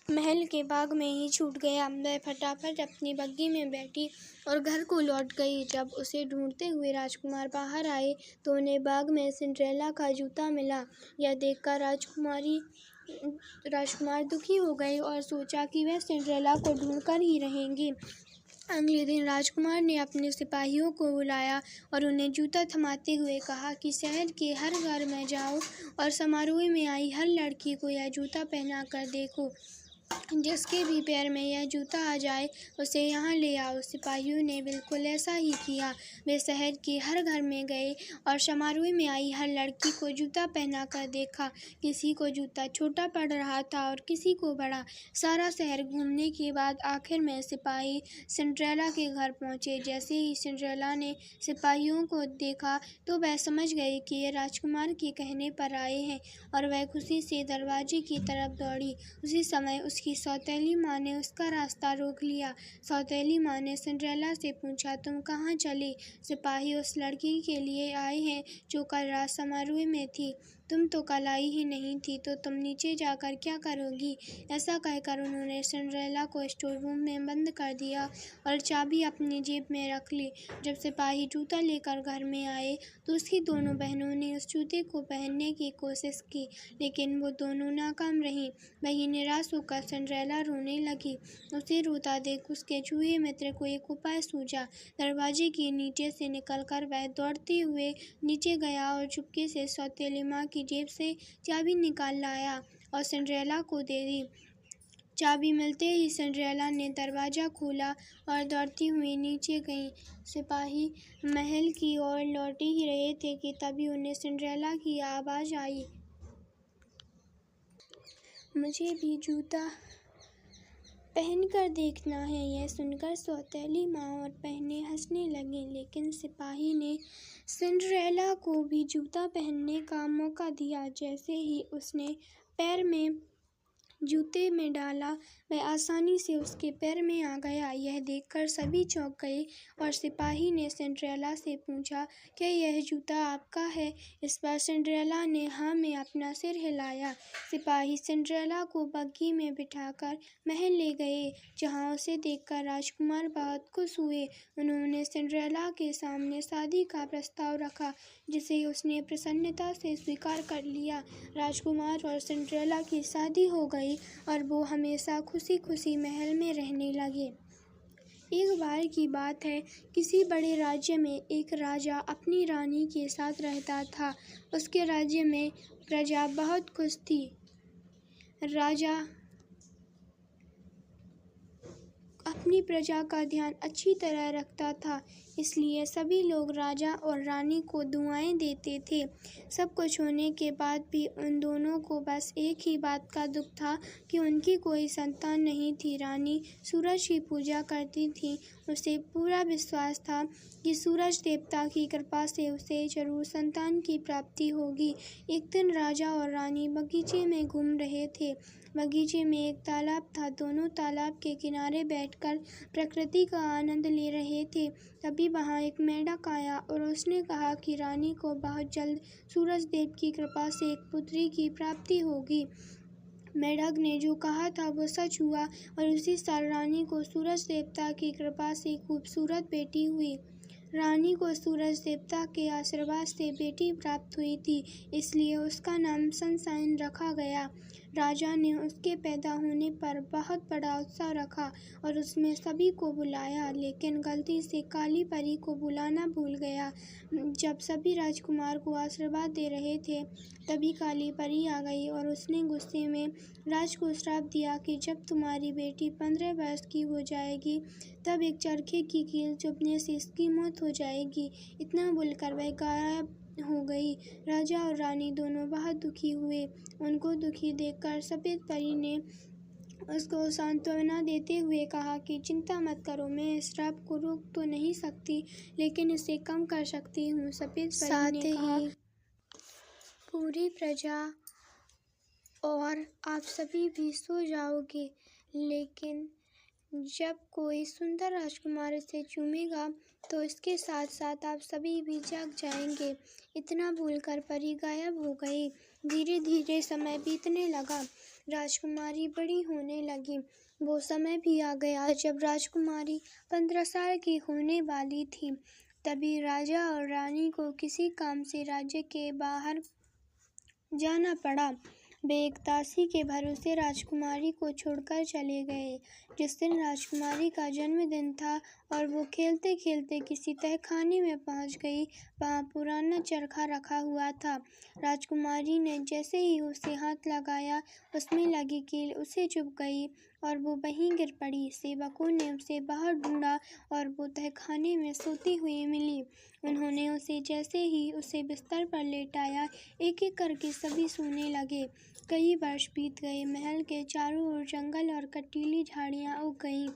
महल के बाग में ही छूट गया। वह फटाफट अपनी बग्घी में बैठी और घर को लौट गई। जब उसे ढूंढते हुए राजकुमार बाहर आए तो उन्हें बाग में सिंड्रेला का जूता मिला। यह देखकर राजकुमार दुखी हो गए और सोचा कि वह सिंड्रेला को ढूंढकर ही रहेंगे। अगले दिन राजकुमार ने अपने सिपाहियों को बुलाया और उन्हें जूता थमाते हुए कहा कि शहर के हर घर में जाओ और समारोह में आई हर लड़की को यह जूता पहना कर देखो। जिसके भी पैर में यह जूता आ जाए, उसे यहाँ ले आओ। सिपाहियों ने बिल्कुल ऐसा ही किया। वे शहर के हर घर में गए और समारोह में आई हर लड़की को जूता पहना कर देखा। किसी को जूता छोटा पड़ रहा था और किसी को बड़ा। सारा शहर घूमने के बाद आखिर में सिपाही सिंड्रेला के घर पहुँचे। जैसे ही सिंड्रेला ने सिपाहियों को देखा तो वह समझ गई कि ये राजकुमार के कहने पर आए हैं और वह खुशी से दरवाजे की तरफ दौड़ी। उसी समय उसकी सौतेली माँ ने उसका रास्ता रोक लिया। सौतेली माँ ने सिंड्रेला से पूछा, तुम कहाँ चले? सिपाही उस लड़की के लिए आए हैं जो कल रात समारोह में थी। तुम तो कल आई ही नहीं थी, तो तुम नीचे जाकर क्या करोगी? ऐसा कहकर उन्होंने सिंड्रेला को स्टोर रूम में बंद कर दिया और चाबी अपनी जेब में रख ली। जब सिपाही जूता लेकर घर में आए तो उसकी दोनों बहनों ने उस जूते को पहनने की कोशिश की, लेकिन वो दोनों नाकाम रहीं। वहीं निराश होकर सिंड्रेला रोने लगी। उसे रोता देख उसके चूहे मित्र को एक उपाय सूझा। दरवाजे के नीचे से निकलकर वह दौड़ते हुए नीचे गया और चुपके से सौतेली माँ की जेब से चाबी निकाल लाया और सिंड्रेला को दे दी। चाबी मिलते ही सिंड्रेला ने दरवाज़ा खोला और दौड़ती हुई नीचे गई। सिपाही महल की ओर लौट ही रहे थे कि तभी उन्हें सिंड्रेला की आवाज़ आई, मुझे भी जूता पहनकर देखना है। यह सुनकर सौतेली माँ और बहनें हंसने लगीं, लेकिन सिपाही ने सिंड्रेला को भी जूता पहनने का मौका दिया। जैसे ही उसने पैर में जूते में डाला, वह आसानी से उसके पैर में आ गया। यह देखकर सभी चौंक गए और सिपाही ने सिंड्रेला से पूछा, क्या यह जूता आपका है? इस पर सिंड्रेला ने हाँ में अपना सिर हिलाया। सिपाही सिंड्रेला को बग्घी में बिठाकर महल ले गए, जहाँ उसे देखकर राजकुमार बहुत खुश हुए। उन्होंने सिंड्रेला के सामने शादी का प्रस्ताव रखा, जिसे उसने प्रसन्नता से स्वीकार कर लिया। राजकुमार और सिंड्रेला की शादी हो गई और वो हमेशा खुशी खुशी महल में रहने लगे। एक बार की बात है, किसी बड़े राज्य में एक राजा अपनी रानी के साथ रहता था। उसके राज्य में प्रजा बहुत खुश थी। राजा अपनी प्रजा का ध्यान अच्छी तरह रखता था, इसलिए सभी लोग राजा और रानी को दुआएं देते थे। सब कुछ होने के बाद भी उन दोनों को बस एक ही बात का दुख था कि उनकी कोई संतान नहीं थी। रानी सूरज की पूजा करती थी। उसे पूरा विश्वास था कि सूरज देवता की कृपा से उसे जरूर संतान की प्राप्ति होगी। एक दिन राजा और रानी बगीचे में घूम रहे थे। बगीचे में एक तालाब था। दोनों तालाब के किनारे बैठकर प्रकृति का आनंद ले रहे थे। तभी वहाँ एक मेंढक आया और उसने कहा कि रानी को बहुत जल्द सूरज देव की कृपा से एक पुत्री की प्राप्ति होगी। मेंढक ने जो कहा था वो सच हुआ और उसी साल रानी को सूरज देवता की कृपा से खूबसूरत बेटी हुई। रानी को सूरज देवता के आशीर्वाद से बेटी प्राप्त हुई थी, इसलिए उसका नाम सनशाइन रखा गया। राजा ने उसके पैदा होने पर बहुत बड़ा उत्साह रखा और उसमें सभी को बुलाया, लेकिन गलती से काली परी को बुलाना भूल गया। जब सभी राजकुमार को आशीर्वाद दे रहे थे, तभी काली परी आ गई और उसने गुस्से में राज को श्राप दिया कि जब तुम्हारी बेटी 15 वर्ष की हो जाएगी, तब एक चरखे की कील चुभने से इसकी मौत हो जाएगी। इतना बोलकर वह गायब हो गई। राजा और रानी दोनों बहुत दुखी हुए। उनको दुखी देखकर सफेद परी ने उसको सांत्वना देते हुए कहा कि चिंता मत करो, मैं इस श्राप को रोक तो नहीं सकती, लेकिन इसे कम कर सकती हूँ। सफेद परी ने कहा, पूरी प्रजा और आप सभी भी सो जाओगे, लेकिन जब कोई सुंदर राजकुमार इसे चूमेगा तो इसके साथ साथ आप सभी भी जाग जाएंगे। इतना बोलकर परी गायब हो गई। धीरे धीरे समय बीतने लगा। राजकुमारी बड़ी होने लगी। वो समय भी आ गया जब राजकुमारी 15 साल की होने वाली थी। तभी राजा और रानी को किसी काम से राज्य के बाहर जाना पड़ा। वे एक दासी के भरोसे राजकुमारी को छोड़कर चले गए। जिस दिन राजकुमारी का जन्मदिन था और वो खेलते खेलते किसी तहखाने में पहुंच गई, वहाँ पुराना चरखा रखा हुआ था। राजकुमारी ने जैसे ही उसे हाथ लगाया, उसमें लगी कील उसे चुभ गई और वो वहीं गिर पड़ी। सेवकों ने उसे बाहर ढूंढा और वो तहखाने में सोती हुई मिली। उन्होंने उसे जैसे ही उसे बिस्तर पर लेटाया, एक एक करके सभी सोने लगे। कई वर्ष बीत गए। महल के चारों ओर जंगल और कटीली झाड़ियां उग गईं।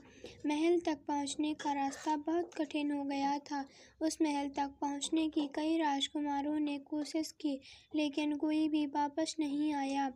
महल तक पहुंचने का रास्ता बहुत कठिन हो गया था। उस महल तक पहुंचने की कई राजकुमारों ने कोशिश की, लेकिन कोई भी वापस नहीं आया।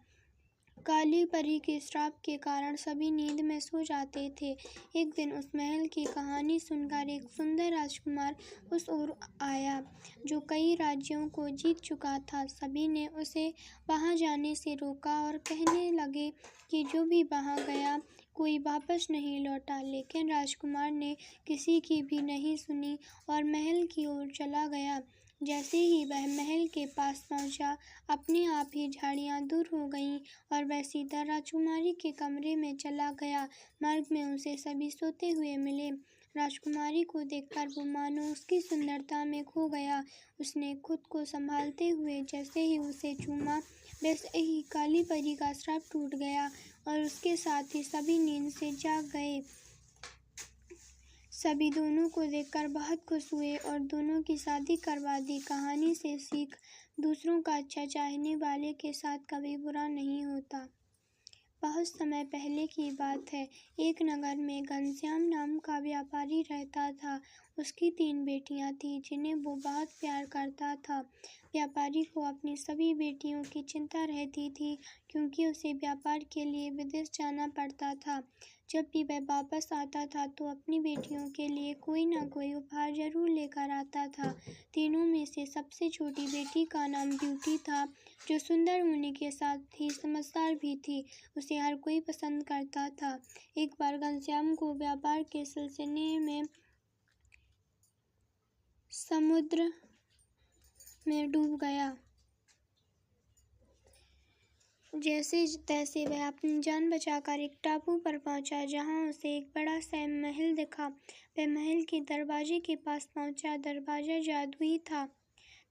काली परी के श्राप के कारण सभी नींद में सो जाते थे। एक दिन उस महल की कहानी सुनकर एक सुंदर राजकुमार उस ओर आया, जो कई राज्यों को जीत चुका था। सभी ने उसे वहां जाने से रोका और कहने लगे कि जो भी वहां गया कोई वापस नहीं लौटा। लेकिन राजकुमार ने किसी की भी नहीं सुनी और महल की ओर चला गया। जैसे ही वह महल के पास पहुंचा, अपने आप ही झाड़ियां दूर हो गईं और वह सीधा राजकुमारी के कमरे में चला गया। मार्ग में उसे सभी सोते हुए मिले। राजकुमारी को देखकर वो मानो उसकी सुंदरता में खो गया। उसने खुद को संभालते हुए जैसे ही उसे चूमा, वैसे ही काली परी का श्राप टूट गया और उसके साथ ही सभी नींद से जाग गए। सभी दोनों को देखकर बहुत खुश हुए और दोनों की शादी करवा दी। कहानी से सीख, दूसरों का अच्छा चाहने वाले के साथ कभी बुरा नहीं होता। बहुत समय पहले की बात है। एक नगर में घनश्याम नाम का व्यापारी रहता था। उसकी 3 बेटियां थीं, जिन्हें वो बहुत प्यार करता था। व्यापारी को अपनी सभी बेटियों की चिंता रहती थी, क्योंकि उसे व्यापार के लिए विदेश जाना पड़ता था। जब भी वह वापस आता था तो अपनी बेटियों के लिए कोई ना कोई उपहार जरूर लेकर आता था। तीनों में से सबसे छोटी बेटी का नाम ब्यूटी था, जो सुंदर होने के साथ ही समझदार भी थी। उसे हर कोई पसंद करता था। एक बार घनश्याम को व्यापार के सिलसिले में समुद्र में डूब गया। जैसे तैसे वह अपनी जान बचाकर एक टापू पर पहुंचा, जहां उसे एक बड़ा सा महल दिखा। वह महल के दरवाजे के पास पहुंचा। दरवाजा जादुई था,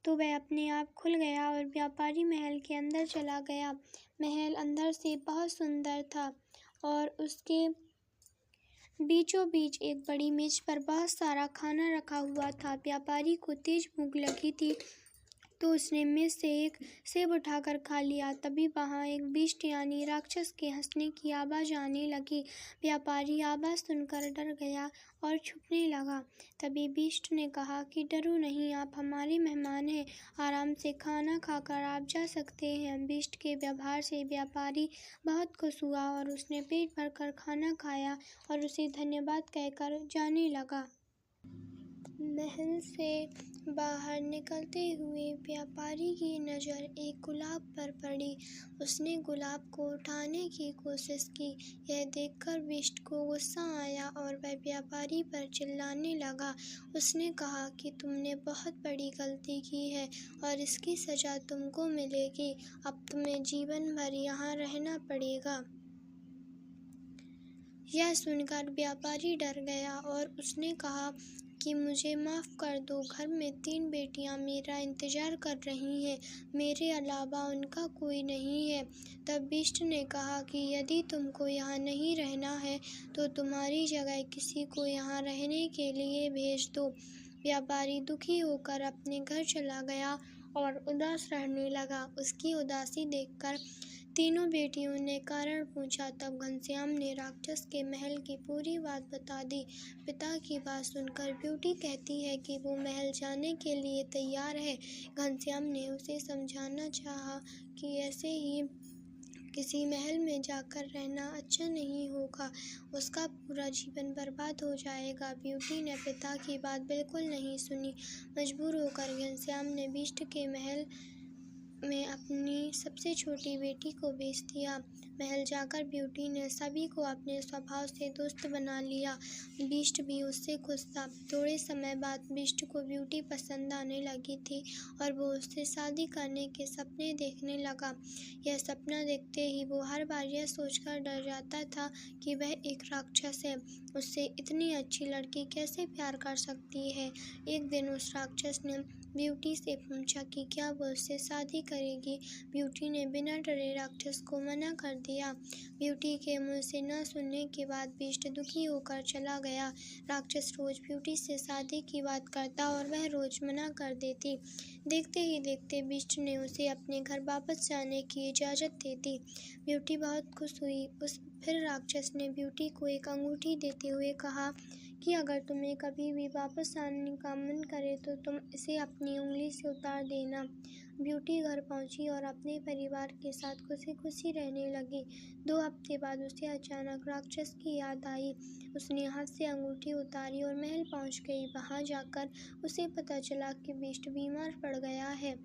तो वह अपने आप खुल गया और व्यापारी महल के अंदर चला गया। महल अंदर से बहुत सुंदर था और उसके बीचों बीच एक बड़ी मेज पर बहुत सारा खाना रखा हुआ था। व्यापारी को तेज भूख लगी थी तो उसने मेज से एक सेब उठाकर खा लिया। तभी वहाँ एक बिष्ट यानी राक्षस के हंसने की आवाज़ आने लगी। व्यापारी आवाज़ सुनकर डर गया और छुपने लगा। तभी बिष्ट ने कहा कि डरो नहीं, आप हमारे मेहमान हैं, आराम से खाना खाकर आप जा सकते हैं। बिष्ट के व्यवहार से व्यापारी बहुत खुश हुआ और उसने पेट भरकर खाना खाया और उसे धन्यवाद कहकर जाने लगा। महल से बाहर निकलते हुए व्यापारी की नज़र एक गुलाब पर पड़ी। उसने गुलाब को उठाने की कोशिश की। यह देखकर बिष्ट को गुस्सा आया और वह व्यापारी पर चिल्लाने लगा। उसने कहा कि तुमने बहुत बड़ी गलती की है और इसकी सज़ा तुमको मिलेगी। अब तुम्हें जीवन भर यहाँ रहना पड़ेगा। यह सुनकर व्यापारी डर गया और उसने कहा कि मुझे माफ़ कर दो, घर में 3 बेटियां मेरा इंतज़ार कर रही हैं, मेरे अलावा उनका कोई नहीं है। तब बिष्ट ने कहा कि यदि तुमको यहाँ नहीं रहना है तो तुम्हारी जगह किसी को यहाँ रहने के लिए भेज दो। व्यापारी दुखी होकर अपने घर चला गया और उदास रहने लगा। उसकी उदासी देखकर तीनों बेटियों ने कारण पूछा। तब घनश्याम ने राक्षस के महल की पूरी बात बता दी। पिता की बात सुनकर ब्यूटी कहती है कि वो महल जाने के लिए तैयार है। घनश्याम ने उसे समझाना चाहा कि ऐसे ही किसी महल में जाकर रहना अच्छा नहीं होगा, उसका पूरा जीवन बर्बाद हो जाएगा। ब्यूटी ने पिता की बात बिल्कुल नहीं सुनी। मजबूर होकर घनश्याम ने बिष्ट के महल में अपनी सबसे छोटी बेटी को भेज दिया। महल जाकर ब्यूटी ने सभी को अपने स्वभाव से दोस्त बना लिया। बिष्ट भी उससे खुश था। थोड़े समय बाद बिष्ट को ब्यूटी पसंद आने लगी थी और वो उससे शादी करने के सपने देखने लगा। यह सपना देखते ही वो हर बार यह सोचकर डर जाता था कि वह एक राक्षस है, उससे इतनी अच्छी लड़की कैसे प्यार कर सकती है। एक दिन उस राक्षस ने ब्यूटी से पूछा कि क्या वो उससे शादी करेगी। ब्यूटी ने बिना डरे राक्षस को मना कर दिया। ब्यूटी के मुंह से न सुनने के बाद बिष्ट दुखी होकर चला गया। राक्षस रोज ब्यूटी से शादी की बात करता और वह रोज मना कर देती। देखते ही देखते बिष्ट ने उसे अपने घर वापस जाने की इजाज़त दे दी। ब्यूटी बहुत खुश हुई। फिर राक्षस ने ब्यूटी को एक अंगूठी देते हुए कहा कि अगर तुम्हें कभी भी वापस आने का मन करे तो तुम इसे अपनी उंगली से उतार देना। ब्यूटी घर पहुंची और अपने परिवार के साथ खुशी खुशी रहने लगी। 2 हफ्ते बाद उसे अचानक राक्षस की याद आई। उसने हाथ से अंगूठी उतारी और महल पहुंच गई। वहां जाकर उसे पता चला कि बिष्ट बीमार पड़ गया है।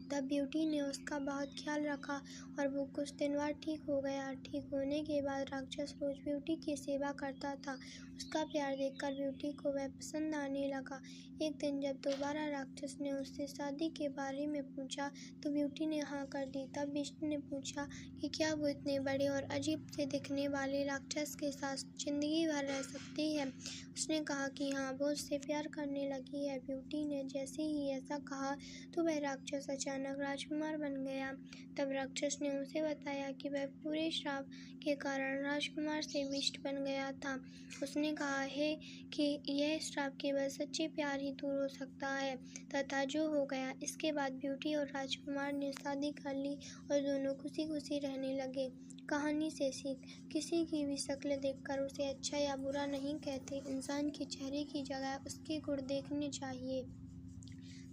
तब ब्यूटी ने उसका बहुत ख्याल रखा और वो कुछ दिन बाद ठीक हो गया। ठीक होने के बाद राक्षस रोज ब्यूटी की सेवा करता था। उसका प्यार देखकर ब्यूटी को वह पसंद आने लगा। एक दिन जब दोबारा राक्षस ने उससे शादी के बारे में पूछा तो ब्यूटी ने हाँ कर दी। तब बिष्ट ने पूछा कि क्या वो इतने बड़े और अजीब से दिखने वाले राक्षस के साथ जिंदगी भर रह सकती है। उसने कहा कि हाँ, वो उससे प्यार करने लगी है। ब्यूटी ने जैसे ही ऐसा कहा तो वह राक्षस अचानक राजकुमार बन गया। तब राक्षस ने उसे बताया कि वह पूरे श्राप के कारण राजकुमार से बिष्ट बन गया था। उसने कहा है कि यह श्राप केवल सच्चे प्यार ही दूर हो सकता है, तथा जो हो गया। इसके बाद ब्यूटी और राजकुमार ने शादी कर ली और दोनों खुशी खुशी रहने लगे। कहानी से सीख, किसी की भी शक्ल देखकर उसे अच्छा या बुरा नहीं कहते। इंसान के चेहरे की जगह उसके गुण देखने चाहिए।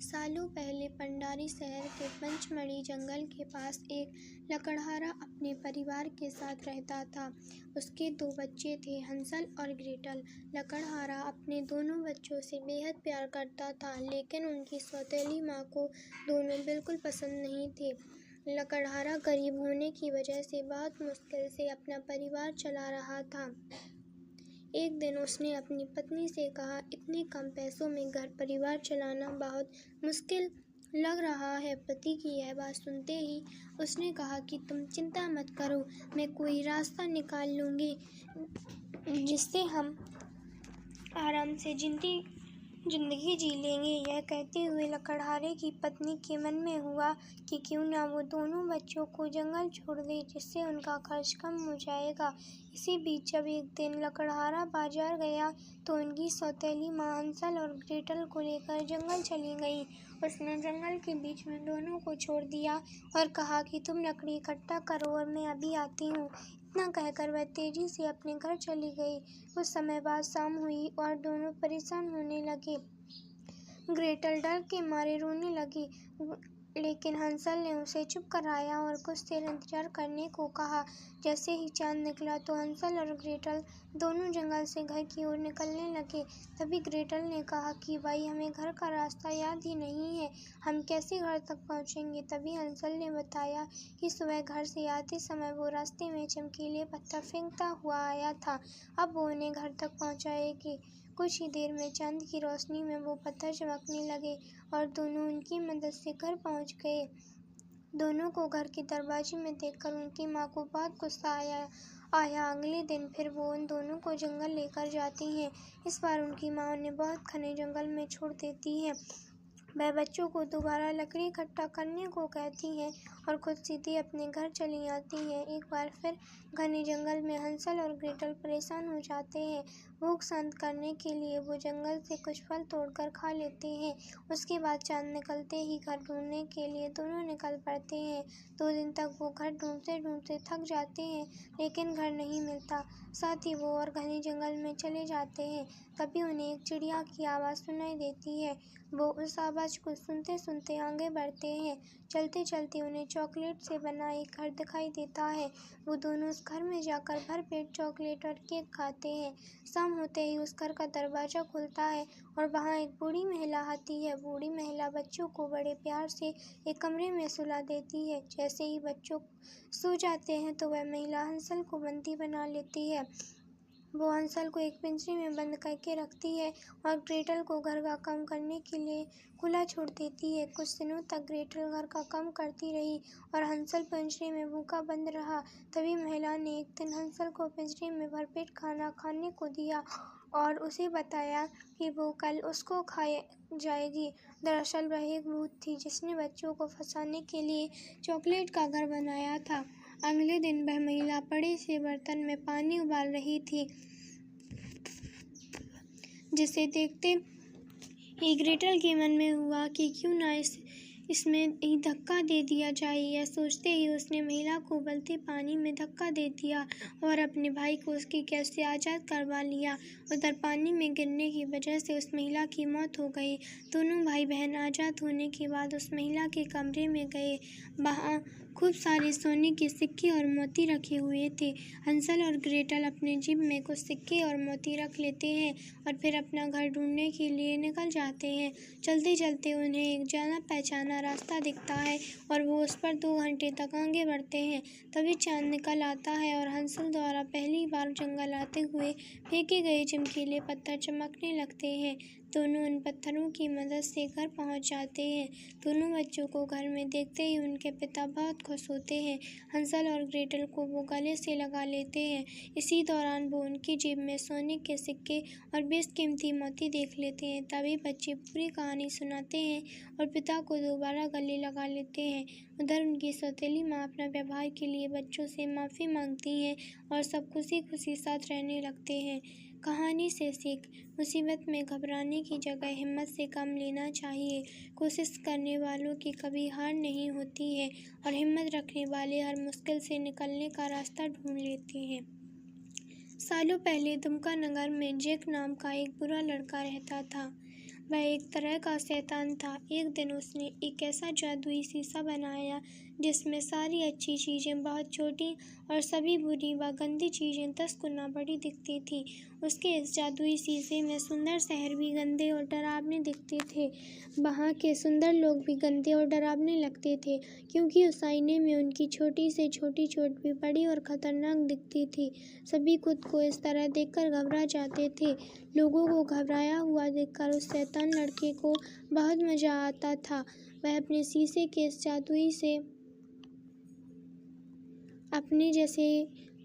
सालों पहले पंडारी शहर के पंचमढ़ी जंगल के पास एक लकड़हारा अपने परिवार के साथ रहता था। उसके 2 बच्चे थे, हंसल और ग्रेटल। लकड़हारा अपने दोनों बच्चों से बेहद प्यार करता था, लेकिन उनकी सौतेली माँ को दोनों बिल्कुल पसंद नहीं थे। लकड़हारा गरीब होने की वजह से बहुत मुश्किल से अपना परिवार चला रहा था। एक दिन उसने अपनी पत्नी से कहा, इतने कम पैसों में घर परिवार चलाना बहुत मुश्किल लग रहा है। पति की यह बात सुनते ही उसने कहा कि तुम चिंता मत करो, मैं कोई रास्ता निकाल लूँगी जिससे हम आराम से जिंदगी जिंदगी जी लेंगे। यह कहते हुए लकड़हारे की पत्नी के मन में हुआ कि क्यों ना वो दोनों बच्चों को जंगल छोड़ दे, जिससे उनका खर्च कम हो जाएगा। इसी बीच जब एक दिन लकड़हारा बाजार गया तो उनकी सौतेली माँ हंसल और ग्रेटल को लेकर जंगल चली गई। उसने जंगल के बीच में दोनों को छोड़ दिया और कहा कि तुम लकड़ी इकट्ठा करो और मैं अभी आती हूँ। इतना कहकर वह तेजी से अपने घर चली गई। कुछ समय बाद शाम हुई और दोनों परेशान होने लगे। ग्रेटल डर के मारे रोने लगी, लेकिन हंसल ने उसे चुप कराया और कुछ देर इंतजार करने को कहा। जैसे ही चांद निकला तो हंसल और ग्रेटल दोनों जंगल से घर की ओर निकलने लगे। तभी ग्रेटल ने कहा कि भाई, हमें घर का रास्ता याद ही नहीं है, हम कैसे घर तक पहुंचेंगे। तभी हंसल ने बताया कि सुबह घर से आते समय वो रास्ते में चमकीले पत्थर फेंकता हुआ आया था, अब वो उन्हें घर तक पहुंचाएगी। कुछ ही देर में चांद की रोशनी में वो पत्थर चमकने लगे और दोनों उनकी मदद से घर पहुंच गए। दोनों को घर के दरवाजे में देखकर उनकी माँ को बहुत गुस्सा आया। अगले दिन फिर वो उन दोनों को जंगल लेकर जाती हैं। इस बार उनकी माँ उन्हें बहुत घने जंगल में छोड़ देती है। वह बच्चों को दोबारा लकड़ी इकट्ठा करने को कहती हैं और खुद सीधे अपने घर चली आती हैं। एक बार फिर घने जंगल में हंसल और ग्रेटल परेशान हो जाते हैं। भूख शांत करने के लिए वो जंगल से कुछ फल तोड़कर खा लेते हैं। उसके बाद चांद निकलते ही घर ढूंढने के लिए दोनों निकल पड़ते हैं। 2 दिन तक वो घर ढूंढते ढूंढते थक जाते हैं, लेकिन घर नहीं मिलता। साथ ही वो और घने जंगल में चले जाते हैं। तभी उन्हें एक चिड़िया की आवाज़ सुनाई देती है। वो उस आवाज़ को सुनते सुनते आगे बढ़ते हैं। चलते चलते उन्हें चॉकलेट से बना एक घर दिखाई देता है। वो दोनों उस घर में जाकर भरपेट चॉकलेट और केक खाते हैं। शाम होते ही उस घर का दरवाज़ा खुलता है और वहाँ एक बूढ़ी महिला आती है। बूढ़ी महिला बच्चों को बड़े प्यार से एक कमरे में सुला देती है। जैसे ही बच्चों सो जाते हैं तो वह महिला हंसल को बंदी बना लेती है। वो हंसल को एक पिंजरे में बंद करके रखती है और ग्रेटल को घर का काम करने के लिए खुला छोड़ देती है। कुछ दिनों तक ग्रेटल घर का काम करती रही और हंसल पिंजरे में भूखा बंद रहा। तभी महिला ने एक दिन हंसल को पिंजरे में भरपेट खाना खाने को दिया और उसे बताया कि वो कल उसको खाए जाएगी। दरअसल वह एक भूत थी जिसने बच्चों को फंसाने के लिए चॉकलेट का घर बनाया था। अगले दिन वह महिला बड़े से बर्तन में पानी उबाल रही थी, जिसे देखते ही ग्रेटल के मन में हुआ कि क्यों ना इसमें ही धक्का दे दिया जाए। यह सोचते ही उसने महिला को उबलते पानी में धक्का दे दिया और अपने भाई को उसकी कैद से आज़ाद करवा लिया। उधर पानी में गिरने की वजह से उस महिला की मौत हो गई। दोनों भाई बहन आज़ाद होने के बाद उस महिला के कमरे में गए। वहाँ खूब सारे सोने के सिक्के और मोती रखे हुए थे। हंसल और ग्रेटल अपने जेब में कुछ सिक्के और मोती रख लेते हैं और फिर अपना घर ढूंढने के लिए निकल जाते हैं। चलते चलते उन्हें एक जाना पहचाना रास्ता दिखता है और वो उस पर 2 घंटे तक आगे बढ़ते हैं। तभी चांद निकल आता है और हंसल द्वारा पहली बार जंगल आते हुए फेंके गए चमकीले पत्थर चमकने लगते हैं। दोनों उन पत्थरों की मदद से घर पहुंच जाते हैं। दोनों बच्चों को घर में देखते ही उनके पिता बहुत खुश होते हैं। हंसल और ग्रेटल को वो गले से लगा लेते हैं। इसी दौरान वो उनकी जेब में सोने के सिक्के और बेशकीमती मोती देख लेते हैं। तभी बच्चे पूरी कहानी सुनाते हैं और पिता को दोबारा गले लगा लेते हैं। उधर उनकी सौतेली माँ अपना व्यवहार के लिए बच्चों से माफ़ी मांगती हैं और सब खुशी खुशी साथ रहने लगते हैं। कहानी से सीख: मुसीबत में घबराने की जगह हिम्मत से काम लेना चाहिए। कोशिश करने वालों की कभी हार नहीं होती है और हिम्मत रखने वाले हर मुश्किल से निकलने का रास्ता ढूंढ लेते हैं। सालों पहले दुमका नगर में जैक नाम का एक बुरा लड़का रहता था। वह एक तरह का शैतान था। एक दिन उसने एक ऐसा जादुई शीशा बनाया जिसमें सारी अच्छी चीज़ें बहुत छोटी और सभी बुरी व गंदी चीज़ें 10 गुना बड़ी दिखती थीं। उसके इस जादुई शीशे में सुंदर शहर भी गंदे और डरावने दिखते थे। वहाँ के सुंदर लोग भी गंदे और डरावने लगते थे, क्योंकि उस आईने में उनकी छोटी से छोटी चोट भी बड़ी और खतरनाक दिखती थी। सभी खुद को इस तरह देखकर घबरा जाते थे। लोगों को घबराया हुआ देखकर उस शैतान लड़के को बहुत मज़ा आता था। वह अपने शीशे के इस जादुई से अपने जैसे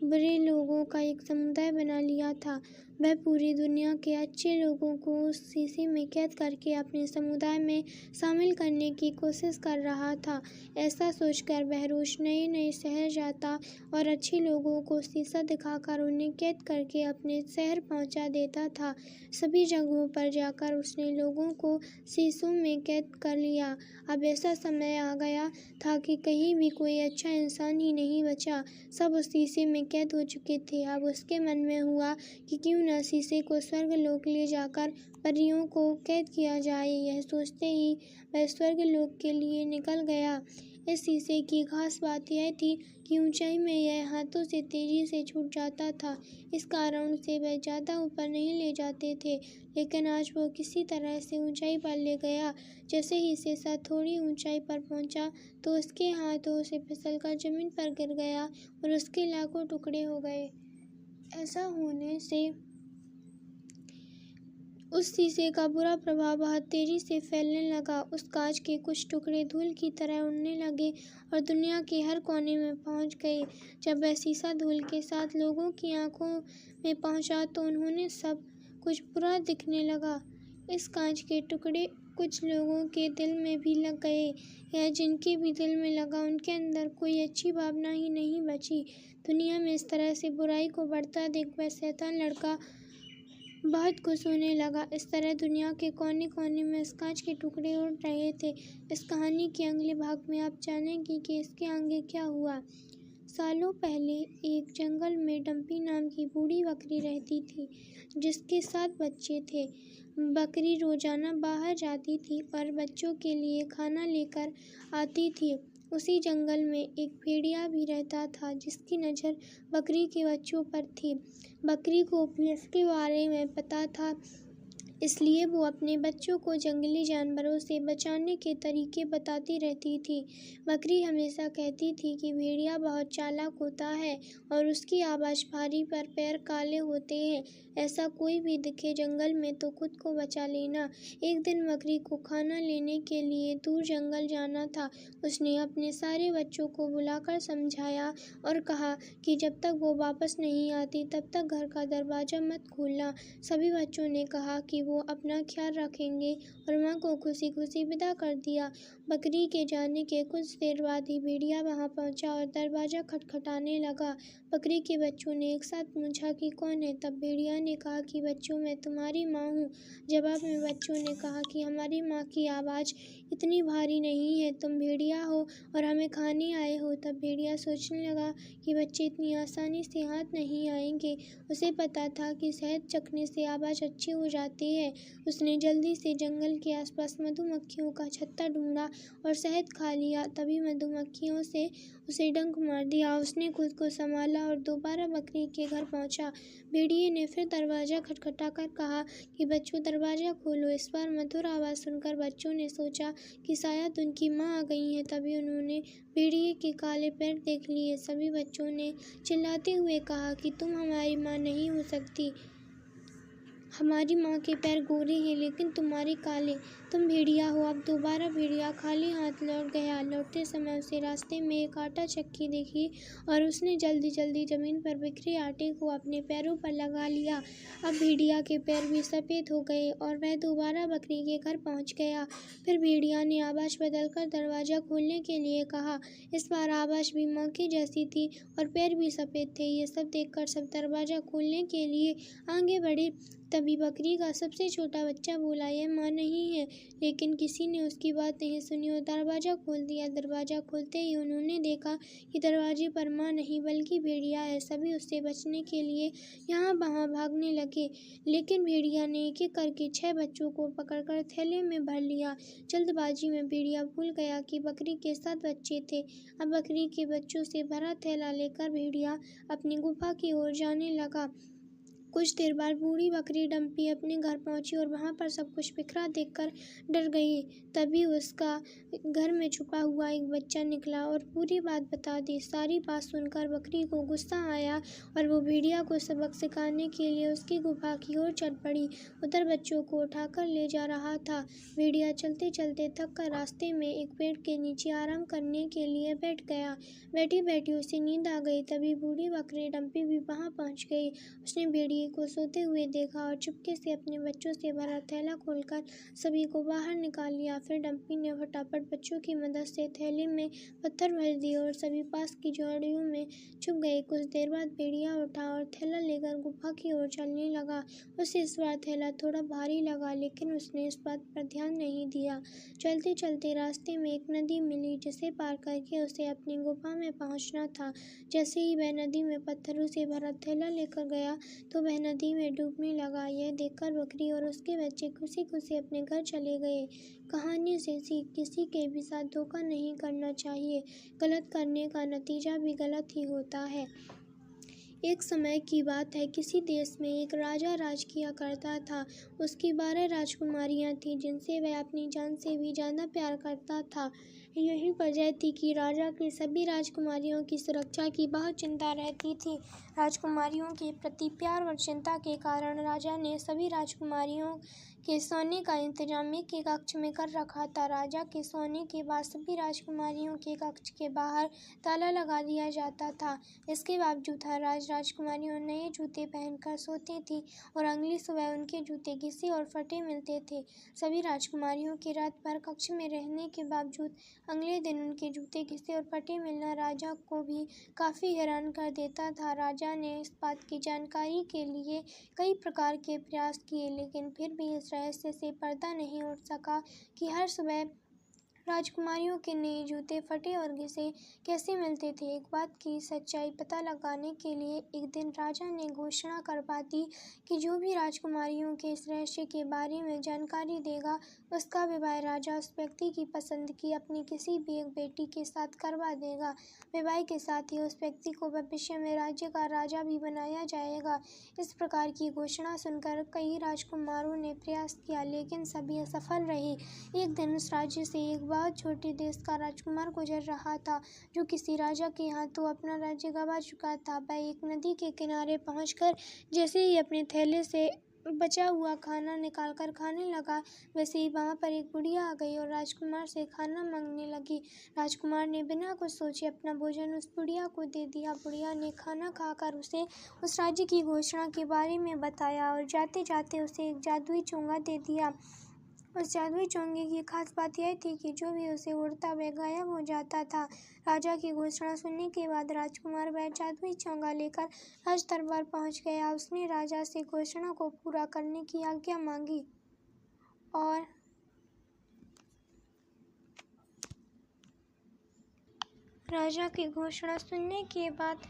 बुरे लोगों का एक समुदाय बना लिया था। वह पूरी दुनिया के अच्छे लोगों को उस शीशे में कैद करके अपने समुदाय में शामिल करने की कोशिश कर रहा था। ऐसा सोचकर वह रोज नए नए शहर जाता और अच्छे लोगों को शीशा दिखाकर उन्हें कैद करके अपने शहर पहुंचा देता था। सभी जगहों पर जाकर उसने लोगों को शीशों में कैद कर लिया। अब ऐसा समय आ गया था कि कहीं भी कोई अच्छा इंसान ही नहीं बचा। सब उस शीशे में कैद हो चुके थे। अब उसके मन में हुआ कि क्यों न शीशे को स्वर्गलोक ले जाकर परियों को कैद किया जाए। यह सोचते ही वह स्वर्गलोक के लिए निकल गया। इस शीशे की खास बात यह थी कि ऊंचाई में यह हाथों से तेजी से छूट जाता था। इस कारण उसे वह ज़्यादा ऊपर नहीं ले जाते थे। लेकिन आज वो किसी तरह से ऊंचाई पर ले गया। जैसे ही शीशा थोड़ी ऊंचाई पर पहुंचा तो उसके हाथों से फिसलकर जमीन पर गिर गया और उसके लाखों टुकड़े हो गए। ऐसा होने से उस शीशे का बुरा प्रभाव बहुत तेजी से फैलने लगा। उस कांच के कुछ टुकड़े धूल की तरह उड़ने लगे और दुनिया के हर कोने में पहुंच गए। जब वह शीशा धूल के साथ लोगों की आंखों में पहुंचा तो उन्हें सब कुछ बुरा दिखने लगा। इस कांच के टुकड़े कुछ लोगों के दिल में भी लग गए। यह जिनके भी दिल में लगा उनके अंदर कोई अच्छी भावना ही नहीं बची। दुनिया में इस तरह से बुराई को बढ़ता देख वह शैतान लड़का बहुत खुश होने लगा। इस तरह दुनिया के कोने कोने में इस कांच के टुकड़े उड़ रहे थे। इस कहानी के अगले भाग में आप जानेंगे कि इसके आगे क्या हुआ। सालों पहले एक जंगल में डंपी नाम की बूढ़ी बकरी रहती थी, जिसके 7 बच्चे थे। बकरी रोजाना बाहर जाती थी और बच्चों के लिए खाना लेकर आती थी। उसी जंगल में एक भेड़िया भी रहता था, जिसकी नज़र बकरी के बच्चों पर थी। बकरी को भी इसके बारे में पता था, इसलिए वो अपने बच्चों को जंगली जानवरों से बचाने के तरीके बताती रहती थी। बकरी हमेशा कहती थी कि भेड़िया बहुत चालाक होता है और उसकी आवाज़ भारी पर पैर काले होते हैं। ऐसा कोई भी दिखे जंगल में तो खुद को बचा लेना। एक दिन बकरी को खाना लेने के लिए दूर जंगल जाना था। उसने अपने सारे बच्चों को बुलाकर समझाया और कहा कि जब तक वो वापस नहीं आती तब तक घर का दरवाज़ा मत खोलना। सभी बच्चों ने कहा कि वो अपना ख्याल रखेंगे और माँ को खुशी खुशी विदा कर दिया। बकरी के जाने के कुछ देर बाद ही भेड़िया वहाँ पहुँचा और दरवाज़ा खटखटाने लगा। बकरी के बच्चों ने एक साथ पूछा कि कौन है। तब भेड़िया ने कहा कि बच्चों, मैं तुम्हारी माँ हूँ। जवाब में बच्चों ने कहा कि हमारी माँ की आवाज़ इतनी भारी नहीं है, तुम भेड़िया हो और हमें खाने आए हो। तब भेड़िया सोचने लगा कि बच्चे इतनी आसानी से हाथ नहीं आएंगे। उसे पता था कि शहद चखने से आवाज़ अच्छी हो जाती है। उसने जल्दी से जंगल के आसपास मधुमक्खियों का छत्ता ढूंढा और शहद खा लिया। तभी मधुमक्खियों से उसे डंक मार दिया। उसने खुद को संभाला और दोबारा बकरी के घर पहुंचा। भेड़िए ने फिर दरवाज़ा खटखटाकर कहा कि बच्चों, दरवाज़ा खोलो। इस बार मधुर आवाज़ सुनकर बच्चों ने सोचा कि शायद उनकी माँ आ गई है। तभी उन्होंने भेड़िए के काले पैर देख लिए। सभी बच्चों ने चिल्लाते हुए कहा कि तुम हमारी माँ नहीं हो सकती। हमारी माँ के पैर गोरे हैं लेकिन तुम्हारे काले। तुम भेड़िया हो। अब दोबारा भेड़िया खाली हाथ लौट गया। लौटते समय उसे रास्ते में एक आटा चक्की दिखी और उसने जल्दी जल्दी जमीन पर बिखरे आटे को अपने पैरों पर लगा लिया। अब भेड़िया के पैर भी सफ़ेद हो गए और वह दोबारा बकरी के घर पहुंच गया। फिर भेड़िया ने आवाज़ बदलकर दरवाज़ा खोलने के लिए कहा। इस बार आवाज़ भी माँ की जैसी थी और पैर भी सफ़ेद थे। ये सब देखकर सब दरवाज़ा खोलने के लिए आगे बढ़े। तभी बकरी का सबसे छोटा बच्चा बोला, यह माँ नहीं है। लेकिन किसी ने उसकी बात नहीं सुनी और दरवाज़ा खोल दिया। दरवाज़ा खोलते ही उन्होंने देखा कि दरवाजे पर माँ नहीं बल्कि भेड़िया है। सभी उससे बचने के लिए यहाँ वहाँ भागने लगे, लेकिन भेड़िया ने एक एक करके 6 बच्चों को पकड़कर थैले में भर लिया। जल्दबाजी में भेड़िया भूल गया कि बकरी के 7 बच्चे थे। अब बकरी के बच्चों से भरा थैला लेकर भेड़िया अपनी गुफा की ओर जाने लगा। कुछ देर बाद बूढ़ी बकरी डंपी अपने घर पहुंची और वहां पर सब कुछ बिखरा देखकर डर गई। तभी उसका घर में छुपा हुआ एक बच्चा निकला और पूरी बात बता दी। सारी बात सुनकर बकरी को गुस्सा आया और वो भेड़िया को सबक सिखाने के लिए उसकी गुफा की ओर चल पड़ी। उधर बच्चों को उठाकर ले जा रहा था। भेड़िया चलते चलते थक कर रास्ते में एक पेड़ के नीचे आराम करने के लिए बैठ गया। बैठी बैठी उसे नींद आ गई। तभी बूढ़ी बकरी डंपी भी वहां पहुंच गई। उसने भेड़िए सभी को सोते हुए देखा और चुपके से अपने बच्चों से भरा थैला खोलकर सभी को बाहर निकाल लिया। फिर डंपी ने फटाफट बच्चों की मदद से थैले में पत्थर भर दिए और सभी पास की झाड़ियों में छुप गए। कुछ देर बाद भेड़िया उठा और थैला लेकर गुफा की ओर चलने लगा। उसे इस बार थैला थोड़ा भारी लगा, लेकिन उसने इस बात पर ध्यान नहीं दिया। चलते चलते रास्ते में एक नदी मिली, जिसे पार करके उसे अपनी गुफा में पहुंचना था। जैसे ही वह नदी में पत्थरों से भरा थैला लेकर गया तो वह नदी में डूबने लगा। यह देखकर बकरी और उसके बच्चे खुशी खुशी अपने घर चले गए। कहानी से सीख, किसी के भी साथ धोखा नहीं करना चाहिए। गलत करने का नतीजा भी गलत ही होता है। एक समय की बात है, किसी देश में एक राजा राज किया करता था। उसकी 12 राजकुमारियां थीं, जिनसे वह अपनी जान से भी ज़्यादा प्यार करता था। यही वजह थी कि राजा की सभी राजकुमारियों की सुरक्षा की बहुत चिंता रहती थी। राजकुमारियों के प्रति प्यार और चिंता के कारण राजा ने सभी राजकुमारियों के सोने का इंतजाम एक ही कक्ष में कर रखा था। राजा के सोने के बाद सभी राजकुमारियों के कक्ष के बाहर ताला लगा दिया जाता था। इसके बावजूद हर राजकुमारियों नए जूते पहनकर सोती थी और अगली सुबह उनके जूते घिसे और फटे मिलते थे। सभी राजकुमारियों के रात भर कक्ष में रहने के बावजूद अगले दिन उनके जूते घिसे और फटे मिलना राजा को भी काफ़ी हैरान कर देता था। राजा ने इस बात की जानकारी के लिए कई प्रकार के प्रयास किए, लेकिन फिर भी इस रहस्य से पर्दा नहीं उठ सका कि हर सुबह राजकुमारियों के नए जूते फटे और घिसे कैसे मिलते थे। एक बात की सच्चाई पता लगाने के लिए एक दिन राजा ने घोषणा करवा दी कि जो भी राजकुमारियों के इस रहस्य के बारे में जानकारी देगा, उसका विवाह राजा उस व्यक्ति की पसंद की अपनी किसी भी एक बेटी के साथ करवा देगा। विवाह के साथ ही उस व्यक्ति को भविष्य में राज्य का राजा भी बनाया जाएगा। इस प्रकार की घोषणा सुनकर कई राजकुमारों ने प्रयास किया, लेकिन सभी असफल रहे। एक दिन उस राज्य से एक बहुत छोटे देश का राजकुमार गुजर रहा था, जो किसी राजा के हाथों अपना राज्य गंवा चुका था। वह एक नदी के किनारे पहुंचकर जैसे ही अपने थैले से बचा हुआ खाना निकालकर खाने लगा, वैसे ही वहां पर एक बुढ़िया आ गई और राजकुमार से खाना मांगने लगी। राजकुमार ने बिना कुछ सोचे अपना भोजन उस बुढ़िया को दे दिया। बुढ़िया ने खाना खाकर उसे उस राज्य की घोषणा के बारे में बताया और जाते जाते उसे एक जादुई चोंगा दे दिया। उस जादुई चोंगे की खास बात यह थी कि जो भी उसे उड़ता वह गायब हो जाता था। राजा की घोषणा सुनने के बाद राजकुमार वह जादुई चोंगा लेकर राज दरबार पहुंच गया। उसने राजा से घोषणा को पूरा करने की आज्ञा मांगी और राजा की घोषणा सुनने के बाद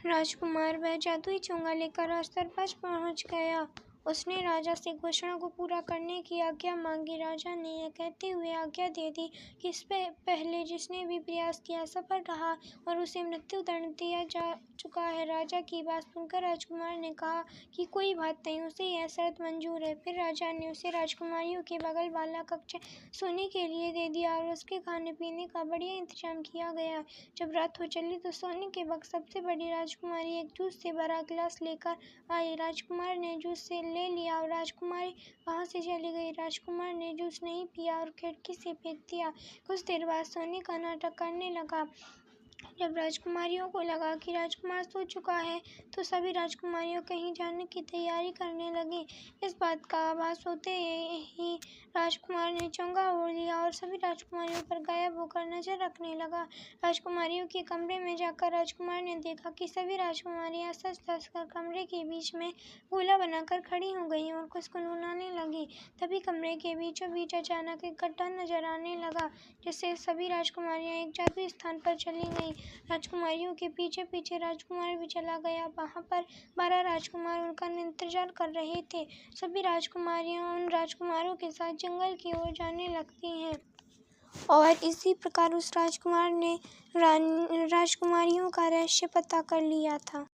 राजकुमार वह जादुई चोंगा लेकर राज दरबार पहुंच गया। उसने राजा से घोषणा को पूरा करने की आज्ञा मांगी। राजा ने यह कहते हुए आज्ञा दे दी कि इससे पहले जिसने भी प्रयास किया सफल रहा और उसे मृत्यु दंड दिया जा चुका है। राजा की बात सुनकर राजकुमार ने कहा कि कोई बात नहीं, उसे यह शर्त मंजूर है। फिर राजा ने उसे राजकुमारियों के बगल वाला कक्ष सोने के लिए दे दिया और उसके खाने पीने का बढ़िया इंतजाम किया गया। जब रात हो चली तो सोने के वक्त सबसे बड़ी राजकुमारी एक जूस से भरा गिलास लेकर आई। राजकुमार ने जूस से ले लिया और राजकुमारी वहां से चली गई। राजकुमार ने जूस नहीं पिया और खिड़की से फेंक दिया। कुछ देर बाद सोने का नाटक करने लगा। जब राजकुमारियों को लगा कि राजकुमार सो चुका है तो सभी राजकुमारियों कहीं जाने की तैयारी करने लगी। इस बात का आभास होते ही राजकुमार ने चोंगा ओढ़ लिया और सभी राजकुमारियों पर गायब होकर नजर रखने लगा। राजकुमारियों के कमरे में जाकर राजकुमार ने देखा कि सभी राजकुमारियां सज धज कर कमरे के बीच में गोला बनाकर खड़ी हो गई और कुछ गुनगुनाने लगी। तभी कमरे के बीचों बीच अचानक एक गड्ढा नजर आने लगा, जिससे सभी राजकुमारियां एक जादुई स्थान पर चली गईं। राजकुमारियों के पीछे पीछे राजकुमार भी चला गया। वहां पर 12 राजकुमार उनका इंतजार कर रहे थे। सभी राजकुमारियां उन राजकुमारों के साथ जंगल की ओर जाने लगती हैं और इसी प्रकार उस राजकुमार ने राजकुमारियों का रहस्य पता कर लिया था।